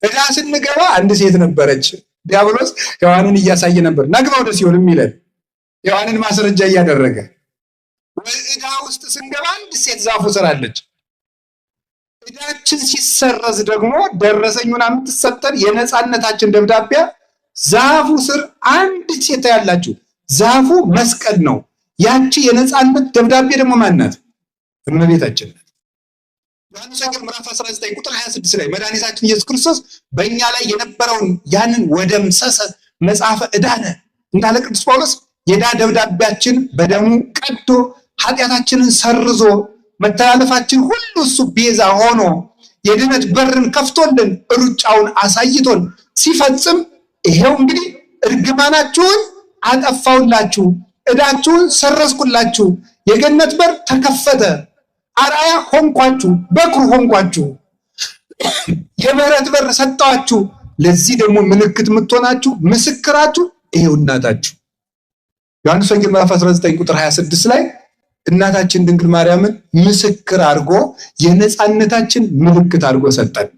ዕዳ ስንገባ አንድ ሴት ነበረች። ዲያብሎስ ሔዋንን እያሳየ ነበር ናግባ ወደ ሲኦል የሚለን ሔዋንን ማስረጃ እያደረገ። ዕዳ ውስጥ ስንገባ አንድ ሴት ዛፉ ስር አለች። ዕዳችን ሲሰረዝ ደግሞ ደረሰኙን የምትሰጠን የነፃነታችን ደብዳቤ ዛፉ ስር አንድ ሴት ያላችሁ። ዛፉ መስቀል ነው። ያቺ የነፃነት ደብዳቤ ደግሞ ማናት? እመቤታችን ናት። ዮሐንስ ወንጌል ምዕራፍ 19 ቁጥር 26 ላይ መድኃኒታችን ኢየሱስ ክርስቶስ በእኛ ላይ የነበረውን ያንን ወደምሰሰ መጽሐፈ ዕዳነ እንዳለ ቅዱስ ጳውሎስ የዕዳ ደብዳቤያችን በደሙ ቀዶ ኃጢአታችንን ሰርዞ መተላለፋችን ሁሉ እሱ ቤዛ ሆኖ የድነት በርን ከፍቶልን ሩጫውን አሳይቶን ሲፈጽም ይሄው እንግዲህ እርግማናችሁን አጠፋውላችሁ፣ ዕዳችሁን ሰረዝኩላችሁ፣ የገነት በር ተከፈተ፣ አርአያ ሆንኳችሁ፣ በኩር ሆንኳችሁ፣ የምህረት በር ሰጠዋችሁ። ለዚህ ደግሞ ምልክት የምትሆናችሁ ምስክራችሁ ይሄው እናታችሁ። ዮሐንስ ወንጌል ምዕራፍ 19 ቁጥር 26 ላይ እናታችን ድንግል ማርያምን ምስክር አድርጎ የነፃነታችን ምልክት አድርጎ ሰጠን።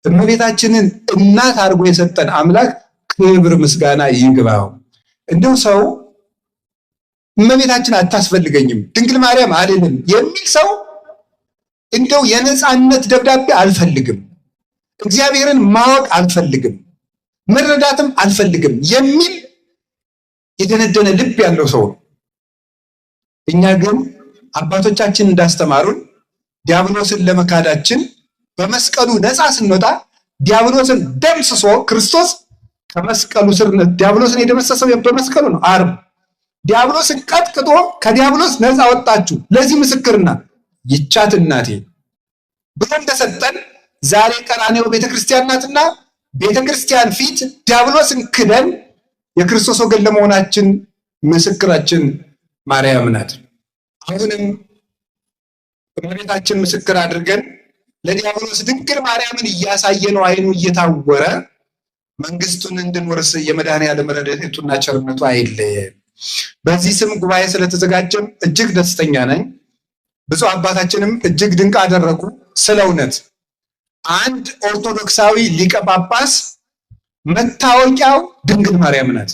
እመቤታችንን እናት አድርጎ የሰጠን አምላክ ክብር ምስጋና ይግባው። እንደው ሰው እመቤታችን አታስፈልገኝም ድንግል ማርያም አልልም የሚል ሰው እንደው የነፃነት ደብዳቤ አልፈልግም፣ እግዚአብሔርን ማወቅ አልፈልግም፣ መረዳትም አልፈልግም የሚል የደነደነ ልብ ያለው ሰው። እኛ ግን አባቶቻችን እንዳስተማሩን ዲያብሎስን ለመካዳችን በመስቀሉ ነፃ ስንወጣ ዲያብሎስን ደምስሶ ክርስቶስ ከመስቀሉ ስር ዲያብሎስን የደመሰሰው በመስቀሉ ነው። ዓርብ ዲያብሎስን ቀጥቅጦ ከዲያብሎስ ነፃ ወጣችሁ፣ ለዚህ ምስክርና ይቻት እናቴ ብሎ እንደሰጠን ዛሬ ቀራንዮ ቤተክርስቲያን ናትና ቤተክርስቲያን ፊት ዲያብሎስን ክደን የክርስቶስ ወገን ለመሆናችን ምስክራችን ማርያም ናት። አሁንም እመቤታችን ምስክር አድርገን ለዲያብሎስ ድንግል ማርያምን እያሳየነው አይኑ እየታወረ መንግስቱን እንድንወርስ የመድኃኔዓለም ረድኤቱና ቸርነቱ አይለየን። በዚህ ስም ጉባኤ ስለተዘጋጀም እጅግ ደስተኛ ነኝ። ብፁዕ አባታችንም እጅግ ድንቅ አደረጉ። ስለ እውነት አንድ ኦርቶዶክሳዊ ሊቀ ጳጳስ መታወቂያው ድንግል ማርያም ናት።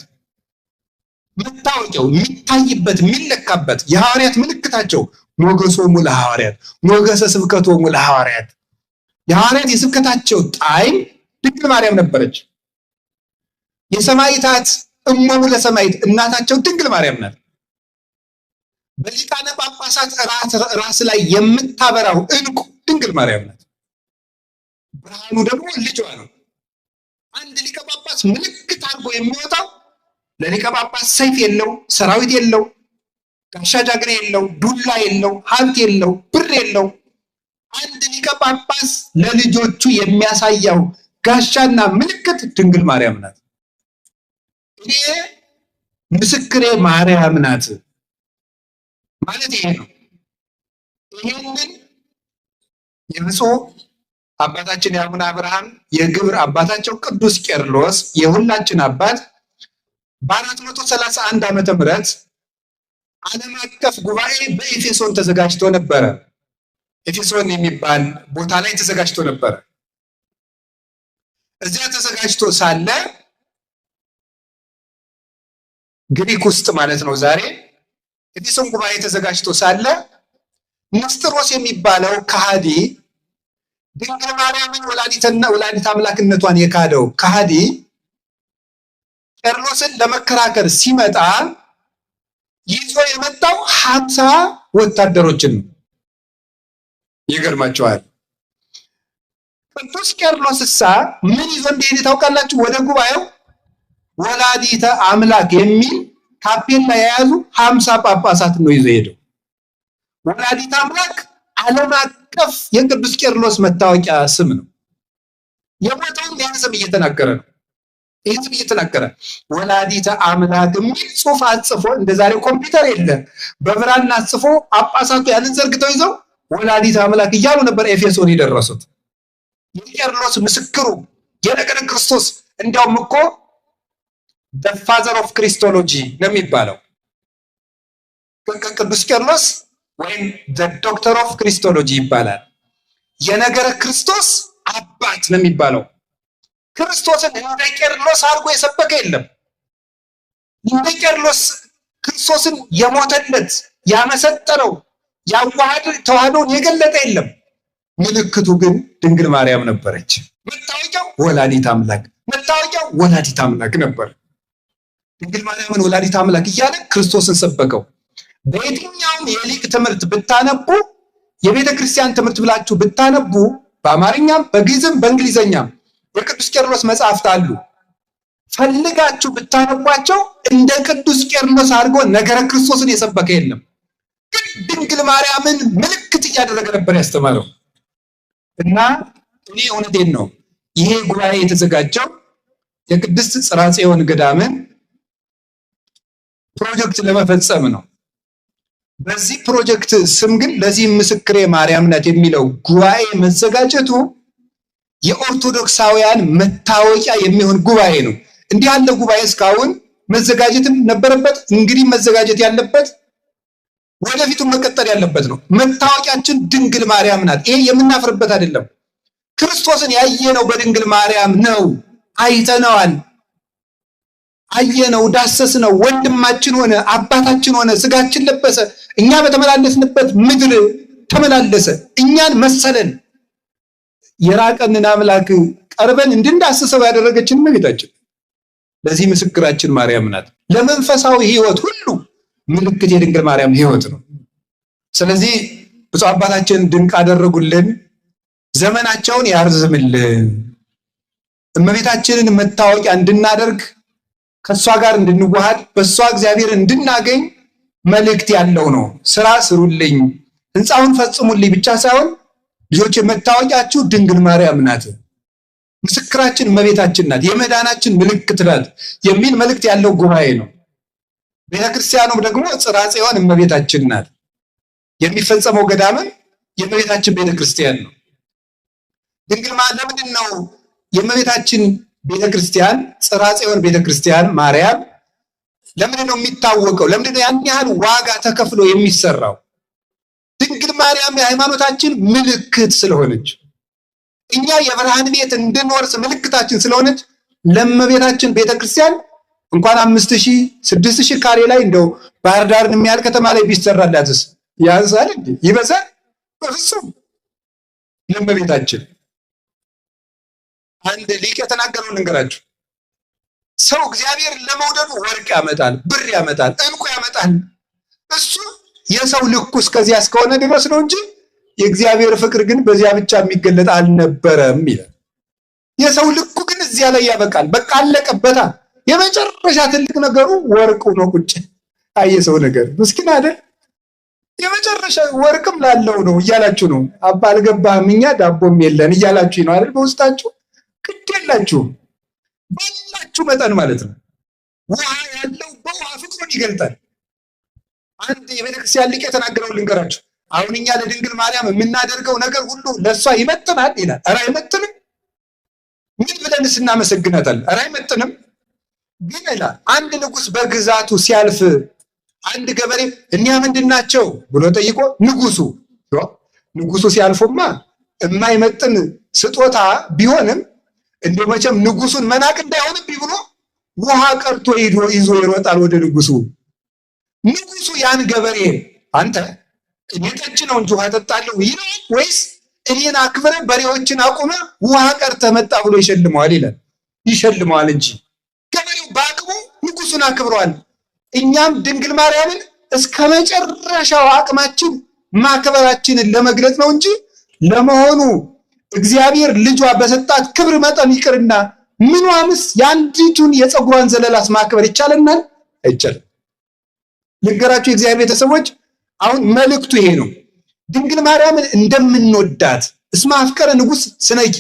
መታወቂያው የሚታይበት የሚለካበት የሐዋርያት ምልክታቸው ሞገሶሙ ለሐዋርያት፣ ሞገሰ ስብከቶሙ ለሐዋርያት። የሐዋርያት የስብከታቸው ጣዕም ድንግል ማርያም ነበረች። የሰማዕታት እሞሙ ለሰማዕት እናታቸው ድንግል ማርያም ናት። በሊቃነ ጳጳሳት ራስ ላይ የምታበራው ዕንቁ ድንግል ማርያም ናት። ብርሃኑ ደግሞ ልጇ ነው። አንድ ሊቀ ጳጳስ ምልክት አድርጎ የሚወጣው ለሊቀ ጳጳስ ሰይፍ የለው፣ ሰራዊት የለው፣ ጋሻ ጃግሬ የለው፣ ዱላ የለው፣ ሀብት የለው፣ ብር የለው። አንድ ሊቀ ጳጳስ ለልጆቹ የሚያሳየው ጋሻና ምልክት ድንግል ማርያም ናት። እኔ ምስክሬ ማርያም ናት ማለት ይሄ ነው። ይሄንን የብፁዕ አባታችን የአቡነ አብርሃም የግብር አባታቸው ቅዱስ ቄርሎስ የሁላችን አባት በ431 ዓመተ ምህረት ዓለም አቀፍ ጉባኤ በኤፌሶን ተዘጋጅቶ ነበረ። ኤፌሶን የሚባል ቦታ ላይ ተዘጋጅቶ ነበረ። እዚያ ተዘጋጅቶ ሳለ ግሪክ ውስጥ ማለት ነው ዛሬ ኤፌሶን ጉባኤ ተዘጋጅቶ ሳለ ንስጥሮስ የሚባለው ከሃዲ ድንግል ማርያምን ወላዲተ አምላክነቷን የካደው ከሃዲ ቄርሎስን ለመከራከር ሲመጣ ይዞ የመጣው 50 ወታደሮችን ነው። ይገርማቸዋል። ቅዱስ ቄርሎስሳ ምን ይዞ እንደሄደ ታውቃላችሁ? ወደ ጉባኤው ወላዲተ አምላክ የሚል ታፔላ የያዙ 50 ጳጳሳት ነው ይዞ ሄደው። ወላዲተ አምላክ ዓለም አቀፍ የቅዱስ ቄርሎስ መታወቂያ ስም ነው። የቦታውን ስም እየተናገረ ነው። ይህ ስም እየተናገረ ወላዲተ አምላክ የሚል ጽሑፍ አጽፎ፣ እንደዛሬው ኮምፒውተር የለ፣ በብራና አጽፎ ጳጳሳቱ ያንን ዘርግተው ይዘው ወላዲተ አምላክ እያሉ ነበር ኤፌሶን የደረሱት። የቄርሎስ ምስክሩ የነገረ ክርስቶስ እንዲያውም እኮ the father of Christology ነው የሚባለው። ቅዱስ ቄርሎስ ወይም the doctor of Christology ይባላል። የነገረ ክርስቶስ አባት ነው የሚባለው። ክርስቶስን እንደ ቄርሎስ አድርጎ የሰበከ የለም። እንደ ቄርሎስ ክርስቶስን የሞተለት ያመሰጠረው ተዋህዶን የገለጠ የለም። ምልክቱ ግን ድንግል ማርያም ነበረች። መታወቂያው ወላዲተ አምላክ፣ መታወቂያው ወላዲተ አምላክ ነበር። ድንግል ማርያምን ወላዲተ አምላክ እያለ ክርስቶስን ሰበከው። በየትኛውም የሊቅ ትምህርት ብታነቡ የቤተ ክርስቲያን ትምህርት ብላችሁ ብታነቡ በአማርኛም በግዕዝም በእንግሊዘኛም የቅዱስ ቄርሎስ መጽሐፍት አሉ። ፈልጋችሁ ብታነቧቸው እንደ ቅዱስ ቄርሎስ አድርጎ ነገረ ክርስቶስን የሰበከ የለም። ግን ድንግል ማርያምን ምልክት እያደረገ ነበር ያስተማረው። እና እኔ እውነቴን ነው፣ ይሄ ጉባኤ የተዘጋጀው የቅድስት ጽርሐ ጽዮን ገዳምን ፕሮጀክት ለመፈጸም ነው። በዚህ ፕሮጀክት ስም ግን ለዚህ ምስክሬ ማርያም ናት የሚለው ጉባኤ መዘጋጀቱ የኦርቶዶክሳውያን መታወቂያ የሚሆን ጉባኤ ነው። እንዲህ ያለ ጉባኤ እስካሁን መዘጋጀትም ነበረበት። እንግዲህ መዘጋጀት ያለበት ወደፊቱም መቀጠል ያለበት ነው። መታወቂያችን ድንግል ማርያም ናት። ይሄ የምናፍርበት አይደለም። ክርስቶስን ያየነው በድንግል ማርያም ነው። አይተነዋል፣ አየነው፣ ዳሰስነው። ወንድማችን ሆነ፣ አባታችን ሆነ፣ ስጋችን ለበሰ። እኛ በተመላለስንበት ምድር ተመላለሰ፣ እኛን መሰለን። የራቀንን አምላክ ቀርበን እንድንዳስሰው ያደረገችን እመቤታችን። ለዚህ ምስክራችን ማርያም ናት። ለመንፈሳዊ ሕይወት ሁሉ ምልክት የድንግል ማርያም ሕይወት ነው። ስለዚህ ብፁዕ አባታችን ድንቅ አደረጉልን። ዘመናቸውን ያርዝምልን። እመቤታችንን መታወቂያ እንድናደርግ ከእሷ ጋር እንድንዋሃድ በእሷ እግዚአብሔር እንድናገኝ መልእክት ያለው ነው። ስራ ስሩልኝ፣ ህንፃውን ፈጽሙልኝ ብቻ ሳይሆን ልጆች መታወቂያችሁ ድንግል ማርያም ናት፣ ምስክራችን እመቤታችን ናት፣ የመዳናችን ምልክት ናት የሚል መልእክት ያለው ጉባኤ ነው። ቤተክርስቲያኑም ደግሞ ጽርሐ ጽዮን እመቤታችን ናት። የሚፈጸመው ገዳምም የእመቤታችን ቤተክርስቲያን ነው። ድንግል ለምንድን ነው የእመቤታችን ቤተክርስቲያን ጽርሐ ጽዮን ቤተክርስቲያን ማርያም ለምንድን ነው የሚታወቀው? ለምንድን ነው ያን ያህል ዋጋ ተከፍሎ የሚሰራው? ድንግል ማርያም የሃይማኖታችን ምልክት ስለሆነች፣ እኛ የብርሃን ቤት እንድንወርስ ምልክታችን ስለሆነች ለእመቤታችን ቤተክርስቲያን እንኳን 5000 6000 ካሬ ላይ እንደው ባህር ዳርን የሚያህል ከተማ ላይ ቢሰራላትስ ያንሳል እንዴ? ይበዛል? በፍጹም። ለእመቤታችን አንድ ሊቅ የተናገረውን ልንገራችሁ። ሰው እግዚአብሔር ለመውደዱ ወርቅ ያመጣል፣ ብር ያመጣል፣ ዕንቁ ያመጣል። እሱ የሰው ልኩ እስከዚያ እስከሆነ ድረስ ነው እንጂ የእግዚአብሔር ፍቅር ግን በዚያ ብቻ የሚገለጥ አልነበረም ይላል። የሰው ልኩ ግን እዚያ ላይ ያበቃል። በቃ አለቀበታ። የመጨረሻ ትልቅ ነገሩ ወርቁ ነው። ቁጭ አየሰው ነገር ምስኪን አይደል? የመጨረሻ ወርቅም ላለው ነው እያላችሁ ነው። አባ አልገባህም፣ እኛ ዳቦም የለን እያላችሁ ነው አይደል? በውስጣችሁ ግድ የላችሁም ባላችሁ መጠን ማለት ነው። ውሃ ያለው በውሃ ፍቅሩን ይገልጣል። አንድ የቤተክርስቲያን ሊቅ የተናገረውን ልንገራችሁ። አሁን እኛ ለድንግል ማርያም የምናደርገው ነገር ሁሉ ለእሷ ይመጥናል ይላል። ኧረ አይመጥንም። ምን ብለንስ እናመሰግናታለን? ኧረ አይመጥንም። ግን ይላል አንድ ንጉሥ በግዛቱ ሲያልፍ አንድ ገበሬ እኒያ ምንድን ናቸው ብሎ ጠይቆ ንጉሱ ሲያልፉማ የማይመጥን ስጦታ ቢሆንም እንደው መቼም ንጉሱን መናቅ እንዳይሆንብኝ ብሎ ውሃ ቀርቶ ይዞ ይሮጣል ወደ ንጉሱ። ንጉሱ ያን ገበሬ አንተ እኔ ጠጅ ነው እንጂ ውሃ ጠጣለሁ ይላል ወይስ እኔን አክብረ በሬዎችን አቁመ ውሃ ቀርተ መጣ ብሎ ይሸልመዋል ይላል። ይሸልመዋል እንጂ ገበሬው በአቅሙ ንጉሱን አክብሯል። እኛም ድንግል ማርያምን እስከ መጨረሻው አቅማችን ማክበራችንን ለመግለጽ ነው እንጂ ለመሆኑ እግዚአብሔር ልጇ በሰጣት ክብር መጠን ይቅርና ምኗንስ የአንዲቱን የፀጉሯን ዘለላስ ማክበር ይቻለናል? አይቻልም። ልንገራችሁ የእግዚአብሔር ቤተሰቦች፣ አሁን መልእክቱ ይሄ ነው። ድንግል ማርያምን እንደምንወዳት እስመ አፍቀረ ንጉሥ ስነኪ፣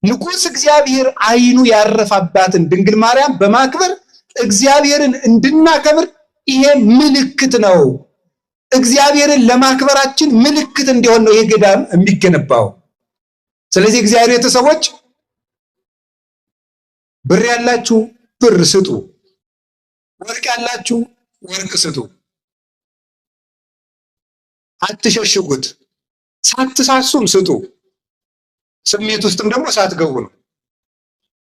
ንጉሥ እግዚአብሔር ዓይኑ ያረፋባትን ድንግል ማርያም በማክበር እግዚአብሔርን እንድናከብር ይሄ ምልክት ነው። እግዚአብሔርን ለማክበራችን ምልክት እንዲሆን ነው ይሄ ገዳም የሚገነባው። ስለዚህ እግዚአብሔር ቤተሰቦች ብር ያላችሁ ብር ስጡ፣ ወርቅ ያላችሁ ወርቅ ስጡ። አትሸሽጉት፣ ሳትሳሱም ስጡ። ስሜት ውስጥም ደግሞ ሳትገቡ ነው።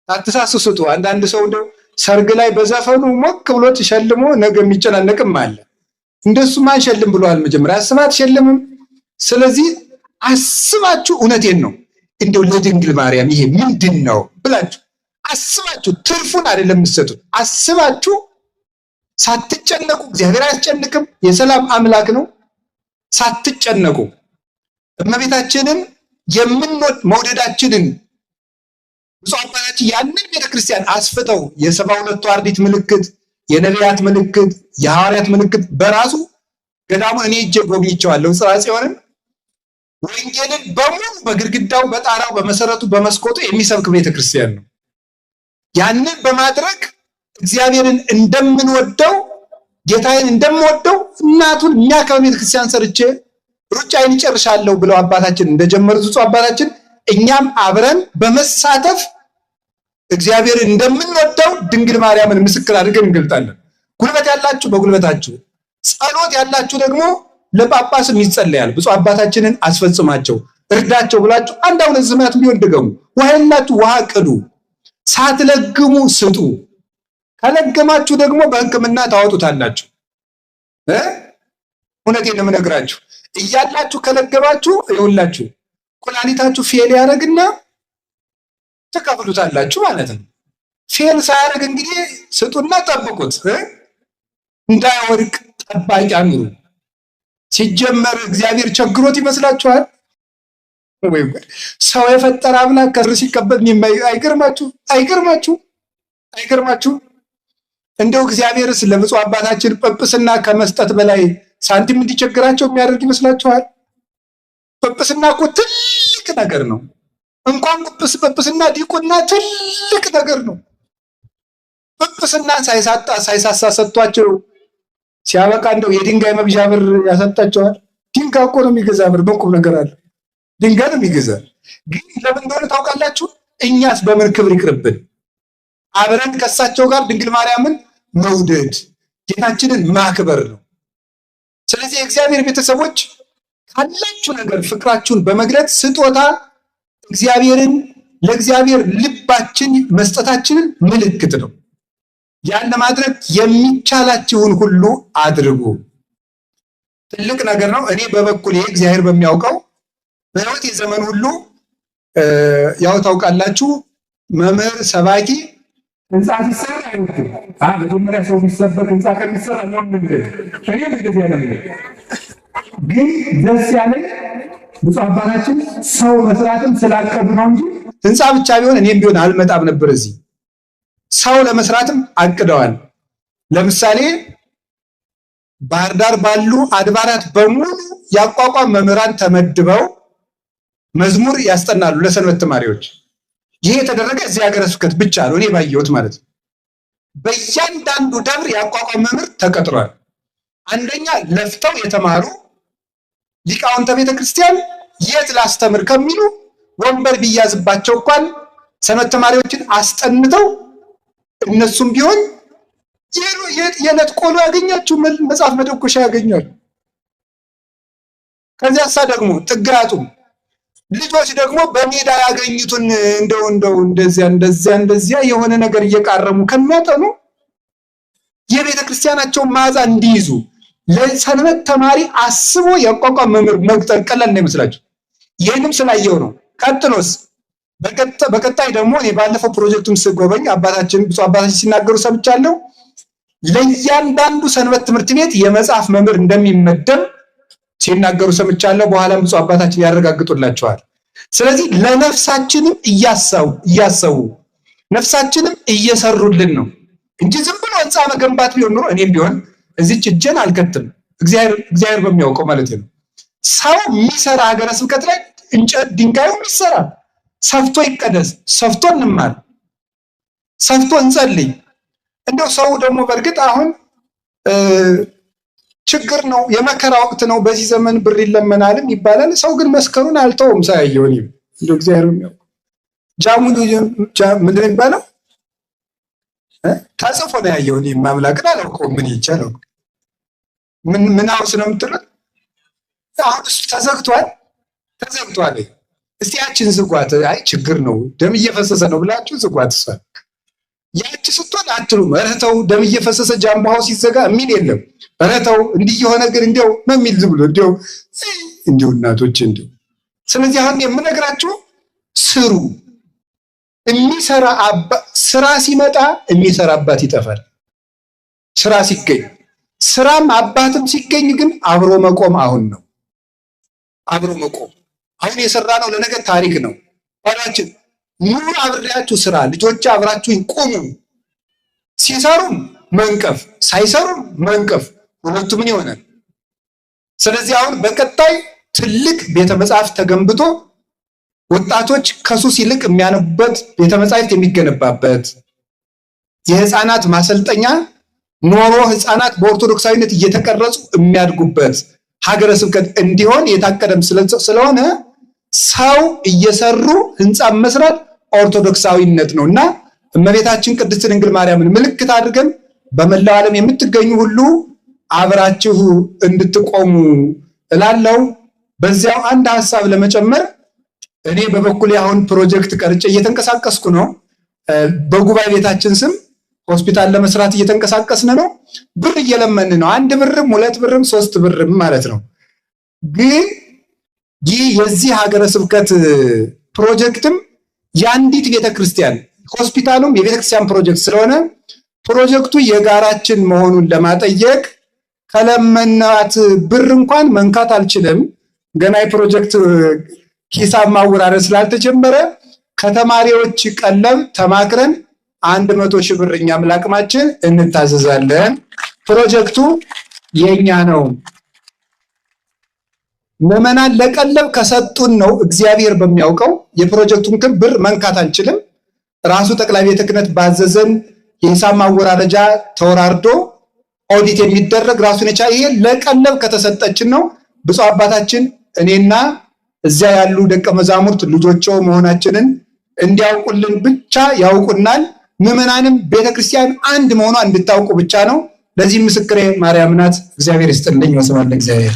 ሳትሳሱ ስጡ። አንዳንድ ሰው እንደው ሰርግ ላይ በዘፈኑ ሞክ ብሎት ሸልሞ ነገ የሚጨናነቅም አለ። እንደሱም አንሸልም ብሏል። መጀመሪያ አስባ አትሸልምም። ስለዚህ አስባችሁ፣ እውነቴን ነው እንደው ለድንግል ማርያም ይሄ ምንድን ነው ብላችሁ አስባችሁ፣ ትርፉን አይደለም የምትሰጡት፣ አስባችሁ ሳትጨነቁ። እግዚአብሔር አያስጨንቅም፣ የሰላም አምላክ ነው። ሳትጨነቁ እመቤታችንን የምንወድ መውደዳችንን ብፁዕ አባታችን ያንን ቤተክርስቲያን አስፍተው የ72ቱ አርድእት ምልክት፣ የነቢያት ምልክት፣ የሐዋርያት ምልክት በራሱ ገዳሙን እኔ እጄ ጎብኝቼዋለሁ። ጽርሐ ጽዮንን ወንጌልን በሙሉ በግድግዳው በጣራው በመሰረቱ በመስኮቱ የሚሰብክ ቤተክርስቲያን ነው። ያንን በማድረግ እግዚአብሔርን እንደምንወደው ጌታዬን እንደምወደው እናቱን የሚያከብር ቤተክርስቲያን ሰርቼ ሩጫዬን እጨርሻለሁ ብለው አባታችን እንደጀመሩት ብፁዕ አባታችን እኛም አብረን በመሳተፍ እግዚአብሔርን እንደምንወደው ድንግል ማርያምን ምስክር አድርገን እንገልጣለን። ጉልበት ያላችሁ በጉልበታችሁ፣ ጸሎት ያላችሁ ደግሞ ለጳጳስም ይጸለያል። ብፁዕ አባታችንን አስፈጽማቸው እርዳቸው ብላችሁ አንድ አሁን ዝማት ቢሆን ድገሙ። ውሃ ያላችሁ ውሃ ቅዱ፣ ሳትለግሙ ስጡ። ከለገማችሁ ደግሞ በሕክምና ታወጡታላችሁ። እውነቴን ነው የምነግራችሁ። እያላችሁ ከለገባችሁ ይኸውላችሁ ኩላሊታችሁ ፌል ያደርግና ተከፍሉታላችሁ ማለት ነው። ፌል ሳያደርግ እንግዲህ ስጡና ጠብቁት፣ እንዳይወድቅ ጠባቂ አኑሩ። ሲጀመር እግዚአብሔር ቸግሮት ይመስላችኋል? ወይ ሰው የፈጠረ አምላክ ከር ሲቀበል አይገርማችሁ? አይገርማችሁ? እንደው እግዚአብሔርስ ለብፁዕ አባታችን ጵጵስና ከመስጠት በላይ ሳንቲም እንዲቸግራቸው የሚያደርግ ይመስላችኋል? ጵጵስና እኮ ትልቅ ነገር ነው። እንኳን ጵጵስና ዲቁና ትልቅ ነገር ነው። ጵጵስና ሳይሳሳ ሰጥቷቸው ሲያበቃ እንደው የድንጋይ መግዣ ብር ያሰጣቸዋል። ድንጋይ እኮ ነው የሚገዛ ብር በቁም ነገር አለ። ድንጋይ ነው የሚገዛ። ግን ለምን እንደሆነ ታውቃላችሁ? እኛስ በምን ክብር ይቅርብን? አብረን ከእሳቸው ጋር ድንግል ማርያምን መውደድ ጌታችንን ማክበር ነው። ስለዚህ የእግዚአብሔር ቤተሰቦች ካላችሁ ነገር ፍቅራችሁን በመግለጽ ስጦታ እግዚአብሔርን ለእግዚአብሔር ልባችን መስጠታችንን ምልክት ነው። ያን ለማድረግ የሚቻላችሁን ሁሉ አድርጉ። ትልቅ ነገር ነው። እኔ በበኩሌ እግዚአብሔር በሚያውቀው በሕይወቴ ዘመን ሁሉ ያው ታውቃላችሁ መምህር ሰባኪ ህንፃ ሲሰራ አይወድም። መጀመሪያ ሰው ቢሰበክ ህንፃ ከሚሰራ ነው ምንድን እኔ እንደዚህ ያለ ግን ደስ ያለኝ ብፁዕ አባታችን ሰው መስራትም ስላቀዱ ነው እንጂ ህንፃ ብቻ ቢሆን እኔም ቢሆን አልመጣም ነበር። እዚህ ሰው ለመስራትም አቅደዋል። ለምሳሌ ባህር ዳር ባሉ አድባራት በሙሉ ያቋቋም መምህራን ተመድበው መዝሙር ያስጠናሉ ለሰንበት ተማሪዎች። ይሄ የተደረገ እዚህ ሀገረ ስብከት ብቻ ነው እኔ ባየሁት ማለት ነው። በእያንዳንዱ ደብር ያቋቋም መምህር ተቀጥሯል። አንደኛ ለፍተው የተማሩ ሊቃውንተ ቤተክርስቲያን የት ላስተምር ከሚሉ ወንበር ቢያዝባቸው እንኳን ሰንበት ተማሪዎችን አስጠንተው እነሱም ቢሆን የዕለት ቆሎ ያገኛችሁ መጽሐፍ መደኮሻ ያገኛሉ። ከዚያሳ ደግሞ ጥጋጡ ልጆች ደግሞ በሜዳ ያገኙትን እንደው እንደዚያ የሆነ ነገር እየቃረሙ ከሚያጠኑ የቤተ ክርስቲያናቸውን መዓዛ እንዲይዙ ለሰንበት ተማሪ አስቦ ያቋቋም መምህር መቅጠር ቀላል ነው ይመስላችሁ? ይህንም ስላየው ነው። ቀጥሎስ በቀጣይ ደግሞ እኔ ባለፈው ፕሮጀክቱን ስጎበኝ አባታችን ብፁዕ አባታችን ሲናገሩ ሰምቻለሁ። ለእያንዳንዱ ሰንበት ትምህርት ቤት የመጽሐፍ መምህር እንደሚመደብ ሲናገሩ ሰምቻለሁ። በኋላም ብፁዕ አባታችን ያረጋግጡላቸዋል። ስለዚህ ለነፍሳችንም እያሰቡ ነፍሳችንም እየሰሩልን ነው እንጂ ዝም ብሎ ህንፃ መገንባት ቢሆን ኖሮ እኔም ቢሆን እዚህ እጄን አልከትም። እግዚአብሔር በሚያውቀው ማለት ነው። ሰው የሚሰራ ሀገረ ስብከት ላይ እንጨት ድንጋዩ የሚሰራ ሰፍቶ ይቀደስ፣ ሰፍቶ እንማር፣ ሰፍቶ እንጸልይ። እንደው ሰው ደግሞ በእርግጥ አሁን ችግር ነው፣ የመከራ ወቅት ነው። በዚህ ዘመን ብር ይለመናልም ይባላል። ሰው ግን መስከሩን አልተውም ሳያየው ነው። እንደው እግዚአብሔር የሚያውቀው ጃሙኑ ምንድን ነው የሚባለው? ተጽፎ ነው ያየው። እኔ ማምላክን አላውቀውም። ምን ይቻላል? ምን አውስ ነው የምትሉት? አሁን እሱ ተዘግቷል። እስቲ ያችን ዝጓት። አይ ችግር ነው ደም እየፈሰሰ ነው ብላችሁ ዝጓት። እሷ ያቺ ስትሆን አትሉም። ኧረ ተው ደም እየፈሰሰ ጃምባው ሲዘጋ የሚል የለም። ኧረ ተው እንዲህ የሆነ ግን እንዲያው ነው የሚል ዝም ብሎ እንዲያው እናቶች እንዲያው። ስለዚህ አሁን የምነግራችሁ ስሩ። የሚሰራ ስራ ሲመጣ የሚሰራ አባት ይጠፋል። ስራ ሲገኝ ስራም አባትም ሲገኝ ግን አብሮ መቆም አሁን ነው። አብሮ መቆም አሁን የሰራነው ለነገ ታሪክ ነው። ባላችን ሙሉ አብሬያችሁ ስራ፣ ልጆች አብራችሁኝ ቁሙ። ሲሰሩም መንቀፍ፣ ሳይሰሩም መንቀፍ፣ ሁለቱ ምን ይሆናል? ስለዚህ አሁን በቀጣይ ትልቅ ቤተ መጻሕፍት ተገንብቶ ወጣቶች ከሱስ ይልቅ የሚያነቡበት ቤተ መጻሕፍት የሚገነባበት የህፃናት ማሰልጠኛ ኖሮ ህፃናት በኦርቶዶክሳዊነት እየተቀረጹ የሚያድጉበት ሀገረ ስብከት እንዲሆን የታቀደም ስለሆነ ሰው እየሰሩ ህንፃ መስራት ኦርቶዶክሳዊነት ነውና እመቤታችን ቅድስት ድንግል ማርያምን ምልክት አድርገን በመላው ዓለም የምትገኙ ሁሉ አብራችሁ እንድትቆሙ እላለሁ። በዚያው አንድ ሐሳብ ለመጨመር እኔ በበኩሌ አሁን ፕሮጀክት ቀርጬ እየተንቀሳቀስኩ ነው። በጉባኤ ቤታችን ስም ሆስፒታል ለመስራት እየተንቀሳቀስን ነው። ብር እየለመን ነው። 1 ብርም 2 ብርም 3 ብርም ማለት ነው። ግን ይህ የዚህ ሀገረ ስብከት ፕሮጀክትም የአንዲት ቤተክርስቲያን ሆስፒታሉም የቤተክርስቲያን ፕሮጀክት ስለሆነ ፕሮጀክቱ የጋራችን መሆኑን ለማጠየቅ ከለመናት ብር እንኳን መንካት አልችልም። ገና የፕሮጀክት ሂሳብ ማወራረድ ስላልተጀመረ ከተማሪዎች ቀለብ ተማክረን 100 ሺህ ብር እኛም ላቅማችን እንታዘዛለን። ፕሮጀክቱ የኛ ነው። ምዕመናን ለቀለብ ከሰጡን ነው እግዚአብሔር በሚያውቀው። የፕሮጀክቱን ብር መንካት አንችልም። ራሱ ጠቅላይ ቤተ ክህነት ባዘዘን የሂሳብ ማወራረጃ ተወራርዶ ኦዲት የሚደረግ ራሱን የቻለ ይሄ ለቀለብ ከተሰጠችን ነው። ብፁዕ አባታችን እኔና እዚያ ያሉ ደቀ መዛሙርት ልጆቹ መሆናችንን እንዲያውቁልን ብቻ ያውቁናል። ምዕመናንም ቤተክርስቲያን አንድ መሆኗ እንድታውቁ ብቻ ነው። ለዚህ ምስክሬ ማርያም ናት። እግዚአብሔር ይስጥልኝ። ወስብሐት ለእግዚአብሔር።